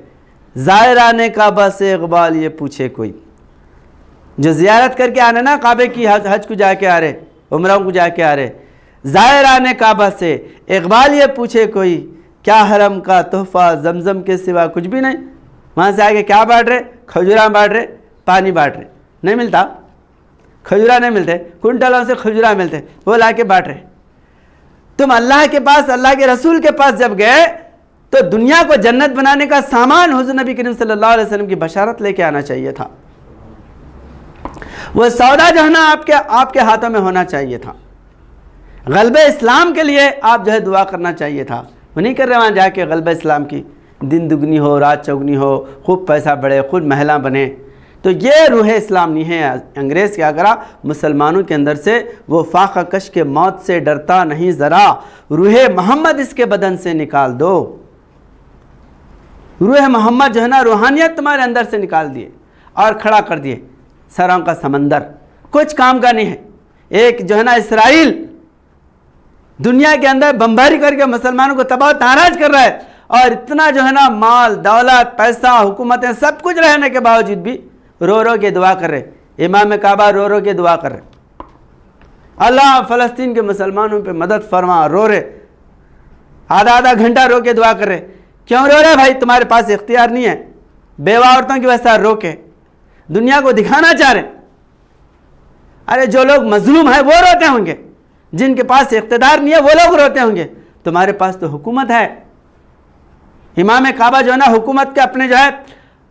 زائران کعبہ سے اقبال یہ پوچھے کوئی، جو زیارت کر کے آنے نا کعبے کی، حج کو جا کے آ رہے، عمرہ کو جا کے آ رہے، زائران کعبہ سے اقبال یہ پوچھے کوئی، کیا حرم کا تحفہ زمزم کے سوا کچھ بھی نہیں؟ وہاں سے آگے کیا بانٹ رہے؟ کھجورا بانٹ رہے، پانی بانٹ رہے، نہیں ملتا، کھجورا نہیں ملتے، کنٹلوں سے کھجورا ملتے، وہ لا کے بانٹ رہے۔ تم اللہ کے پاس، اللہ کے رسول کے پاس جب گئے تو دنیا کو جنت بنانے کا سامان حضور نبی کریم صلی اللہ علیہ وسلم کی بشارت لے کے آنا چاہیے تھا، وہ سودا جو ہے نا آپ کے ہاتھوں میں ہونا چاہیے تھا، غلبہ اسلام کے لیے آپ جو ہے دعا کرنا چاہیے تھا، وہ نہیں کر رہے وہاں جا کے غلبہ اسلام کی، دن دگنی ہو رات چوگنی ہو، خوب پیسہ بڑھے، خود محلہ بنے۔ تو یہ روح اسلام نہیں ہے۔ انگریز کیا کرا؟ مسلمانوں کے اندر سے وہ فاقہ کش کے موت سے ڈرتا نہیں ذرا، روح محمد اس کے بدن سے نکال دو۔ روح محمد جو ہے نا روحانیت تمہارے اندر سے نکال دیے اور کھڑا کر دیے سروں کا سمندر، کچھ کام کا نہیں ہے۔ ایک جو ہے نا اسرائیل دنیا کے اندر بمباری کر کے مسلمانوں کو تباہ و تاراج کر رہا ہے، اور اتنا جو ہے نا مال دولت پیسہ حکومتیں سب کچھ رہنے کے باوجود بھی رو رو کے دعا کر رہے، امام کعبہ رو رو کے دعا کر رہے، اللہ فلسطین کے مسلمانوں پہ مدد فرما، رو رہے، آدھا گھنٹہ رو کے دعا کر رہے۔ کیوں رو رہے بھائی؟ تمہارے پاس اختیار نہیں ہے، بیوہ عورتوں کی وجہ سے رو کے دنیا کو دکھانا چاہ رہے۔ ارے جو لوگ مظلوم ہیں وہ روتے ہوں گے، جن کے پاس اقتدار نہیں ہے وہ لوگ روتے ہوں گے، تمہارے پاس تو حکومت ہے۔ امام کعبہ جو ہے نا حکومت کے اپنے جو ہے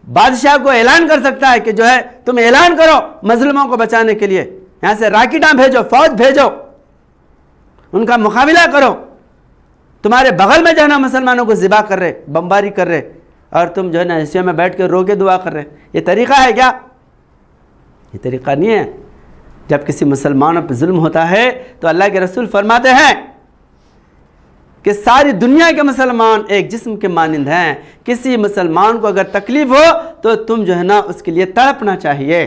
بادشاہ کو اعلان کر سکتا ہے کہ جو ہے تم اعلان کرو مظلوموں کو بچانے کے لیے، یہاں سے راکٹاں بھیجو، فوج بھیجو، ان کا مقابلہ کرو۔ تمہارے بغل میں جو ہے نا مسلمانوں کو ذبح کر رہے، بمباری کر رہے، اور تم جو ہے نا ایسیوں میں بیٹھ کے رو کے دعا کر رہے۔ یہ طریقہ ہے کیا؟ یہ طریقہ نہیں ہے۔ جب کسی مسلمانوں پہ ظلم ہوتا ہے تو اللہ کے رسول فرماتے ہیں کہ ساری دنیا کے مسلمان ایک جسم کے مانند ہیں، کسی مسلمان کو اگر تکلیف ہو تو تم جو ہے نا اس کے لیے تڑپنا چاہیے،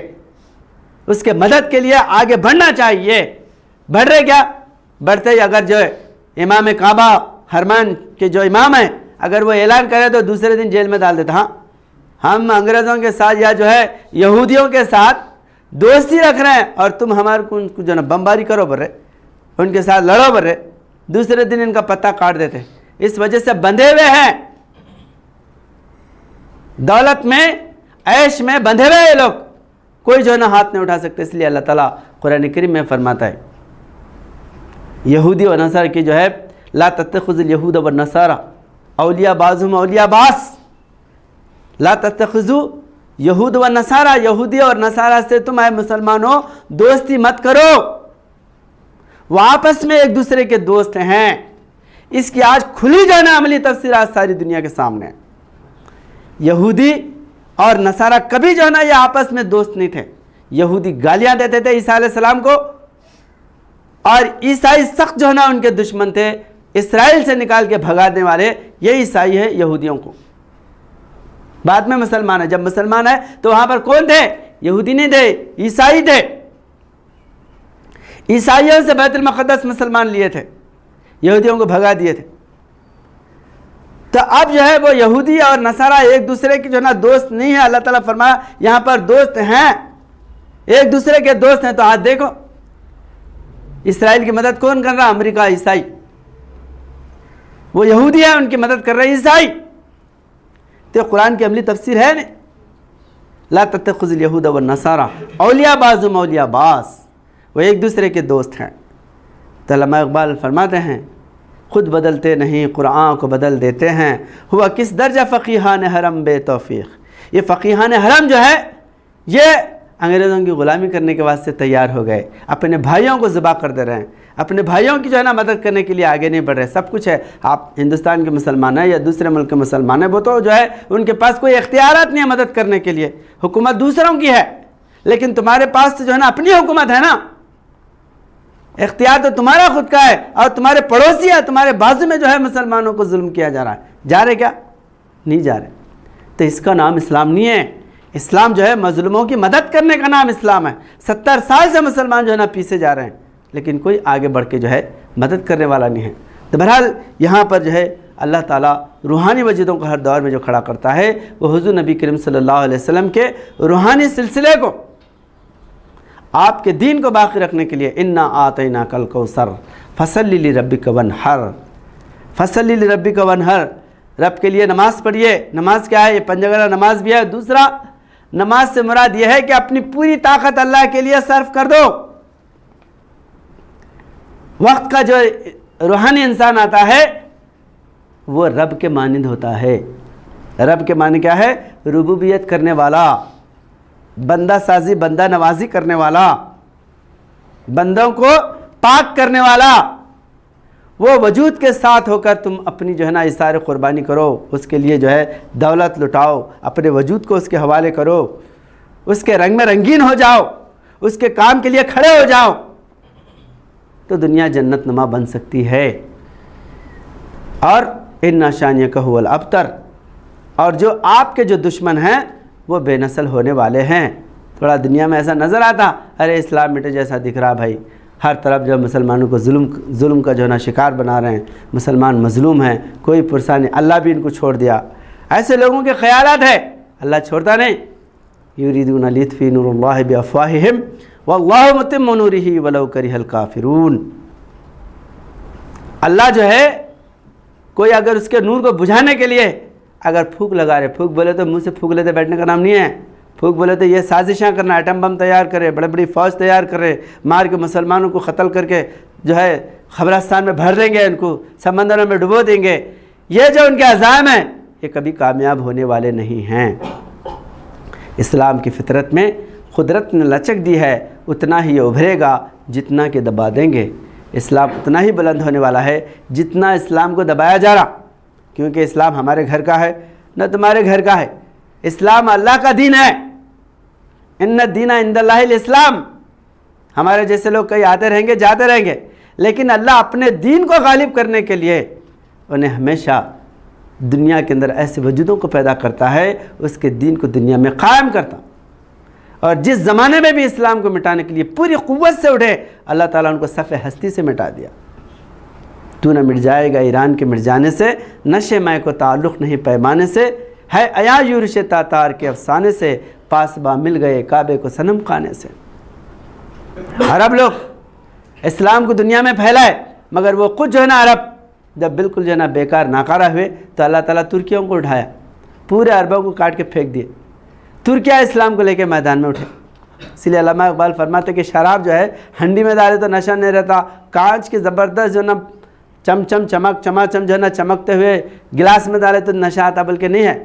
اس کے مدد کے لیے آگے بڑھنا چاہیے۔ بڑھ رہے کیا؟ بڑھتے ہی اگر جو ہے امام کعبہ حرمین کے جو امام ہیں اگر وہ اعلان کرے تو دوسرے دن جیل میں ڈال دیتا، ہاں ہم انگریزوں کے ساتھ یا جو ہے یہودیوں کے ساتھ دوستی رکھ رہے ہیں اور تم ہمارے کو جو ہے نا بمباری کرو بر رہے، ان کے ساتھ لڑو بر رہے، دوسرے دن ان کا پتہ کاٹ دیتے۔ اس وجہ سے بندھے ہوئے ہیں، دولت میں عیش میں بندھے ہوئے یہ لوگ، کوئی جو ہے نا ہاتھ نہیں اٹھا سکتے۔ اس لیے اللہ تعالیٰ قرآن کریم میں فرماتا ہے یہودی و نصارہ کی جو ہے لا تتخذوا اليهود والنصارى اولیاء بعضهم اولیاء بعض، لا تتخذوا یہود و نصارہ، یہودی اور نصارہ سے تم اے مسلمانوں دوستی مت کرو، وہ آپس میں ایک دوسرے کے دوست ہیں۔ اس کی آج کھلی جو ہے نا عملی تفسیرات ساری دنیا کے سامنے۔ یہودی اور نصارہ کبھی جو ہے نا یہ آپس میں دوست نہیں تھے۔ یہودی گالیاں دیتے تھے عیسیٰ علیہ السلام کو، اور عیسائی سخت جو ہے نا ان کے دشمن تھے، اسرائیل سے نکال کے بھگانے والے یہ عیسائی ہے یہودیوں کو۔ بعد میں مسلمان ہے، جب مسلمان ہے تو وہاں پر کون تھے؟ یہودی نہیں تھے، عیسائی تھے۔ عیسائیوں سے بیت المقدس مسلمان لیے تھے، یہودیوں کو بھگا دیے تھے۔ تو اب جو ہے وہ یہودی اور نصارہ ایک دوسرے کی جو ہے نا دوست نہیں ہے۔ اللہ تعالیٰ فرمایا یہاں پر دوست ہیں، ایک دوسرے کے دوست ہیں۔ تو آج دیکھو اسرائیل کی مدد کون کر رہا؟ امریکہ، عیسائی۔ وہ یہودی ہیں، ان کی مدد کر رہے عیسائی۔ تو قرآن کی عملی تفسیر ہے نہیں، لا تتخذوا اليهود والنصارى اولیاء بعضهم اولیاء بعض، وہ ایک دوسرے کے دوست ہیں۔ تو علامہ اقبال فرماتے ہیں خود بدلتے نہیں قرآن کو بدل دیتے ہیں، ہوا کس درجہ فقیہان حرم بے توفیق۔ یہ فقیہان حرم جو ہے یہ انگریزوں کی غلامی کرنے کے واسطے تیار ہو گئے، اپنے بھائیوں کو ذبح کر دے رہے ہیں، اپنے بھائیوں کی جو ہے نا مدد کرنے کے لیے آگے نہیں بڑھ رہے۔ سب کچھ ہے، آپ ہندوستان کے مسلمان ہیں یا دوسرے ملک کے مسلمان ہیں، وہ تو جو ہے ان کے پاس کوئی اختیارات نہیں ہے مدد کرنے کے لیے، حکومت دوسروں کی ہے، لیکن تمہارے پاس تو جو ہے نا اپنی حکومت ہے نا۔ اختیار تو تمہارا خود کا ہے، اور تمہارے پڑوسی ہیں، تمہارے بازو میں جو ہے مسلمانوں کو ظلم کیا جا رہا ہے، جا رہے کیا؟ نہیں جا رہے۔ تو اس کا نام اسلام نہیں ہے۔ اسلام جو ہے مظلوموں کی مدد کرنے کا نام اسلام ہے۔ 70 سال سے مسلمان جو ہے نا پیچھے جا رہے ہیں، لیکن کوئی آگے بڑھ کے جو ہے مدد کرنے والا نہیں ہے۔ تو بہرحال یہاں پر جو ہے اللہ تعالیٰ روحانی وجودوں کو ہر دور میں جو کھڑا کرتا ہے، وہ حضور نبی کریم صلی اللہ علیہ وسلم کے روحانی سلسلے کو، آپ کے دین کو باقی رکھنے کے لیے، انا اعطیناک الکوثر فصلی لربک وانحر، فصلی لربک وانحر، رب کے لیے نماز پڑھیے۔ نماز کیا ہے؟ یہ پنجگانہ نماز بھی ہے۔ دوسرا، نماز سے مراد یہ ہے کہ اپنی پوری طاقت اللہ کے لیے صرف کر دو۔ وقت کا جو روحانی انسان آتا ہے وہ رب کے مانند ہوتا ہے۔ رب کے معنی کیا ہے؟ ربوبیت کرنے والا، بندہ سازی، بندہ نوازی کرنے والا، بندوں کو پاک کرنے والا۔ وہ وجود کے ساتھ ہو کر تم اپنی جو ہے نا اظہار قربانی کرو، اس کے لیے جو ہے دولت لٹاؤ، اپنے وجود کو اس کے حوالے کرو، اس کے رنگ میں رنگین ہو جاؤ، اس کے کام کے لیے کھڑے ہو جاؤ، تو دنیا جنت نما بن سکتی ہے۔ اور ان شانیک هو الابتر، اور جو آپ کے جو دشمن ہیں وہ بے نسل ہونے والے ہیں۔ تھوڑا دنیا میں ایسا نظر آتا، ارے اسلام مٹے جیسا دکھ رہا بھائی، ہر طرف جو مسلمانوں کو ظلم کا جو ہے نا شکار بنا رہے ہیں، مسلمان مظلوم ہیں، کوئی پرسانی، اللہ بھی ان کو چھوڑ دیا۔ ایسے لوگوں کے خیالات ہے، اللہ چھوڑتا نہیں۔ یریدون لیطفئوا نور اللہ بافواہہم واللہ متم نورہ ولو کرہ الکافرون۔ اللہ جو ہے کوئی اگر اس کے نور کو بجھانے کے لیے اگر پھونک لگا رہے، پھونک بولے تو منہ سے پھونک لیتے بیٹھنے کا نام نہیں ہے۔ پھونک بولے تو یہ سازشاں کرنا، ایٹم بم تیار کرے، بڑے بڑی فوج تیار کرے، مار کے مسلمانوں کو قتل کر کے جو ہے قبرستان میں بھر دیں گے، ان کو سمندروں میں ڈبو دیں گے۔ یہ جو ان کے عزائم ہیں یہ کبھی کامیاب ہونے والے نہیں ہیں۔ اسلام کی فطرت میں قدرت نے لچک دی ہے، اتنا ہی یہ ابھرے گا جتنا کہ دبا دیں گے۔ اسلام اتنا ہی بلند ہونے والا ہے جتنا اسلام کو دبایا جا رہا، کیونکہ اسلام ہمارے گھر کا ہے نہ تمہارے گھر کا ہے۔ اسلام اللہ کا دین ہے، ان الدین عند اللہ الاسلام۔ ہمارے جیسے لوگ کئی آتے رہیں گے جاتے رہیں گے، لیکن اللہ اپنے دین کو غالب کرنے کے لیے انہیں ہمیشہ دنیا کے اندر ایسے وجودوں کو پیدا کرتا ہے، اس کے دین کو دنیا میں قائم کرتا۔ اور جس زمانے میں بھی اسلام کو مٹانے کے لیے پوری قوت سے اٹھے، اللہ تعالیٰ ان کو صف ہستی سے مٹا دیا۔ تو نہ مٹ جائے گا ایران کے مٹ جانے سے، نشے میں کو تعلق نہیں پیمانے سے، ہے ایا یورش تاتار کے افسانے سے، پاسباں مل گئے کعبے کو صنم خانے سے۔ عرب لوگ اسلام کو دنیا میں پھیلائے، مگر وہ خود جو ہے نا عرب جب بالکل جو ہے نا بیکار ناکارہ ہوئے تو اللہ تعالیٰ ترکیوں کو اٹھایا، پورے عربوں کو کاٹ کے پھینک دیے۔ ترکیہ اسلام کو لے کے میدان میں اٹھے۔ اس لیے علامہ اقبال فرماتے کہ شراب جو ہے ہنڈی میں ڈالے تو نشہ نہیں رہتا، کانچ کے زبردست جو ہے نا چم چم چمک چماچم جو ہے نا چمکتے ہوئے گلاس میں ڈالے تو نشہ آتا، بلکہ نہیں ہے۔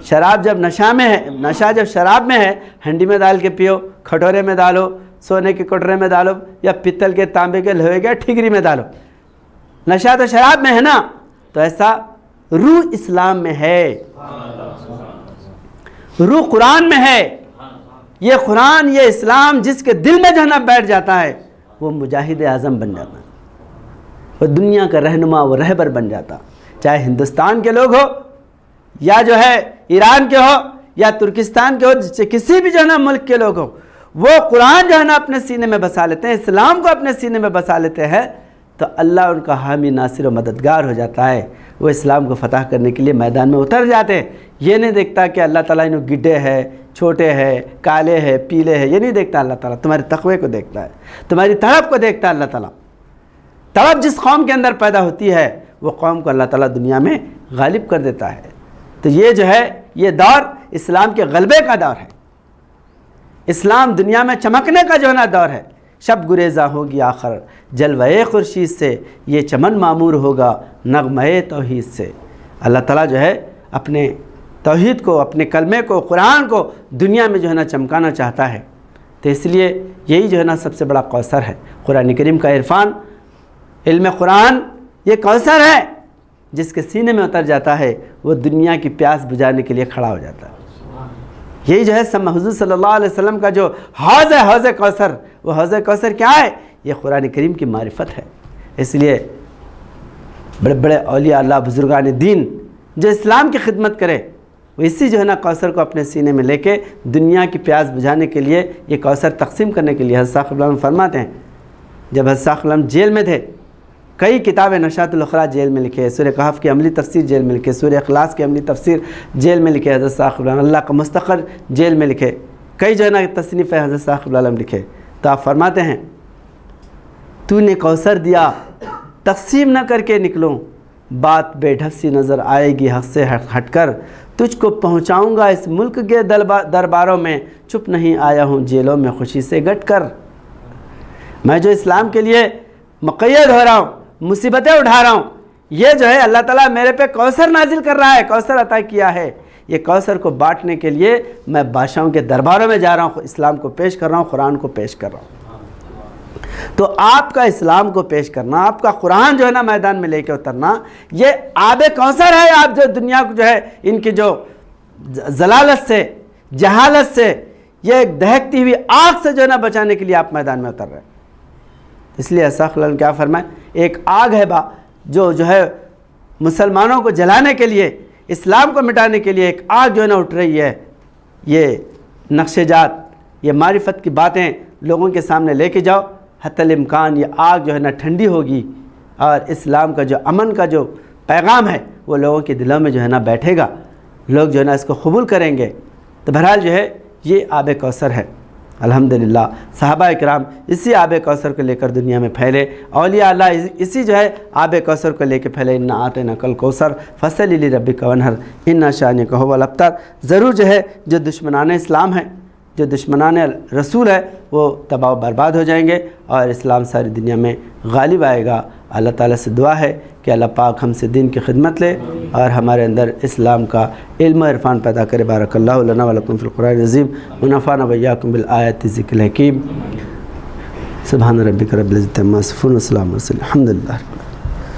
شراب جب نشہ میں ہے، نشہ جب شراب میں ہے، ہنڈی میں ڈال کے پیو، کھٹورے میں ڈالو، سونے کے کٹورے میں ڈالو، یا پتل کے تانبے کے لوہے کے ٹھگری میں ڈالو، نشہ تو شراب میں ہے نا۔ تو ایسا روح اسلام میں ہے، روح قرآن میں ہے۔ یہ قرآن، یہ اسلام جس کے دل میں جو ہے نا بیٹھ جاتا ہے وہ مجاہد اعظم بن جاتا ہے، وہ دنیا کا رہنما، وہ رہبر بن جاتا، چاہے ہندوستان کے لوگ ہو یا جو ہے ایران کے ہو یا ترکستان کے ہو، کسی بھی جو ہے نا ملک کے لوگ ہو، وہ قرآن جو ہے نا اپنے سینے میں بسا لیتے ہیں، اسلام کو اپنے سینے میں بسا لیتے ہیں، تو اللہ ان کا حامی ناصر و مددگار ہو جاتا ہے۔ وہ اسلام کو فتح کرنے کے لیے میدان میں اتر جاتے ہیں۔ یہ نہیں دیکھتا کہ اللہ تعالیٰ انہوں گڈھے ہے، چھوٹے ہے، کالے ہے، پیلے ہے، یہ نہیں دیکھتا اللہ تعالیٰ، تمہارے تقوی کو دیکھتا ہے، تمہاری تڑپ کو دیکھتا ہے اللہ تعالیٰ۔ تڑپ جس قوم کے اندر پیدا ہوتی ہے وہ قوم کو اللہ تعالیٰ دنیا میں غالب کر دیتا ہے۔ تو یہ جو ہے یہ دور اسلام کے غلبے کا دور ہے، اسلام دنیا میں چمکنے کا جو ہے نا دور ہے۔ شب گریزاں ہوگی آخر جلوہ خورشید سے، یہ چمن معمور ہوگا نغمہ توحید سے۔ اللہ تعالیٰ جو ہے اپنے توحید کو، اپنے کلمے کو، قرآن کو دنیا میں جو ہے نا چمکانا چاہتا ہے۔ تو اس لیے یہی جو ہے نا سب سے بڑا کوثر ہے، قرآن کریم کا عرفان، علم قرآن یہ کوثر ہے، جس کے سینے میں اتر جاتا ہے وہ دنیا کی پیاس بجھانے کے لیے کھڑا ہو جاتا ہے۔ یہی جو ہے حضور صلی اللہ علیہ وسلم کا جو حوض ہے، حوض کوثر، وہ حوض کوثر کیا ہے؟ یہ قرآن کریم کی معرفت ہے۔ اس لیے بڑے بڑے اولیاء اللہ، بزرگان دین جو اسلام کی خدمت کرے، وہ اسی جو ہے نا کوثر کو اپنے سینے میں لے کے دنیا کی پیاس بجھانے کے لیے، یہ کوثر تقسیم کرنے کے لیے حضرت صاحب العالم فرماتے ہیں، جب حضرت صاحب العالم جیل میں تھے، کئی کتابیں نشاط الاخرى جیل میں لکھے، سورہ کہف کی عملی تفسیر جیل میں لکھے، سورہ اخلاص کی عملی تفسیر جیل میں لکھے حضرت صاحب العالم، اللہ کا مستخر جیل میں لکھے، کئی جو ہے نا تصنیف حضرت صاحب العالم لکھے۔ تو آپ فرماتے ہیں، تو نے کوثر دیا، تقسیم نہ کر کے نکلوں، بات بے ڈھب سی نظر آئے گی حق سے ہٹ کر، تجھ کو پہنچاؤں گا اس ملک کے درباروں میں، چپ نہیں آیا ہوں جیلوں میں خوشی سے گٹ کر۔ میں جو اسلام کے لیے مقید ہو رہا ہوں، مصیبتیں اٹھا رہا ہوں، یہ جو ہے اللہ تعالیٰ میرے پہ کوثر نازل کر رہا ہے، کوثر عطا کیا ہے، یہ کوثر کو بانٹنے کے لیے میں بادشاہوں کے درباروں میں جا رہا ہوں، اسلام کو پیش کر رہا ہوں، قرآن کو پیش کر رہا ہوں۔ تو آپ کا اسلام کو پیش کرنا، آپ کا قرآن جو ہے نا میدان میں لے کے اترنا، یہ آب کوثر ہے۔ آپ جو دنیا کو جو ہے ان کی جو ضلالت سے، جہالت سے، یہ ایک دہکتی ہوئی آگ سے جو ہے نا بچانے کے لیے آپ میدان میں اتر رہے ہیں۔ اس لیے ایسا خلال کیا فرمائے، ایک آگ ہے جو ہے مسلمانوں کو جلانے کے لیے، اسلام کو مٹانے کے لیے ایک آگ جو ہے نا اٹھ رہی ہے۔ یہ نقش جات، یہ معرفت کی باتیں لوگوں کے سامنے لے کے جاؤ، حتی الامکان یہ آگ جو ہے نا ٹھنڈی ہوگی، اور اسلام کا جو امن کا جو پیغام ہے وہ لوگوں کے دلوں میں جو ہے نا بیٹھے گا، لوگ جو ہے نا اس کو قبول کریں گے۔ تو بہرحال جو ہے یہ آب کوثر ہے۔ الحمدللہ صحابہ اکرام اسی آب کوثر کو لے کر دنیا میں پھیلے، اولیاء اللہ اسی جو ہے آب کوثر کو لے کے پھیلے۔ انا اعطیناک الکوثر فصلی لربک وانحر ان شانک هو الابتر۔ ضرور جو ہے جو دشمنان اسلام ہیں، جو دشمنان رسول ہے، وہ تباہ و برباد ہو جائیں گے اور اسلام ساری دنیا میں غالب آئے گا۔ اللہ تعالیٰ سے دعا ہے کہ اللہ پاک ہم سے دین کی خدمت لے اور ہمارے اندر اسلام کا علم و عرفان پیدا کرے۔ بارک اللہ لنا ولکم فی القرآن العظیم ونفعنا وإیاکم بالآیات الذکر الحکیم۔ سبحان ربک رب العزۃ عما یصفون وسلام علی المرسلین الحمد للہ۔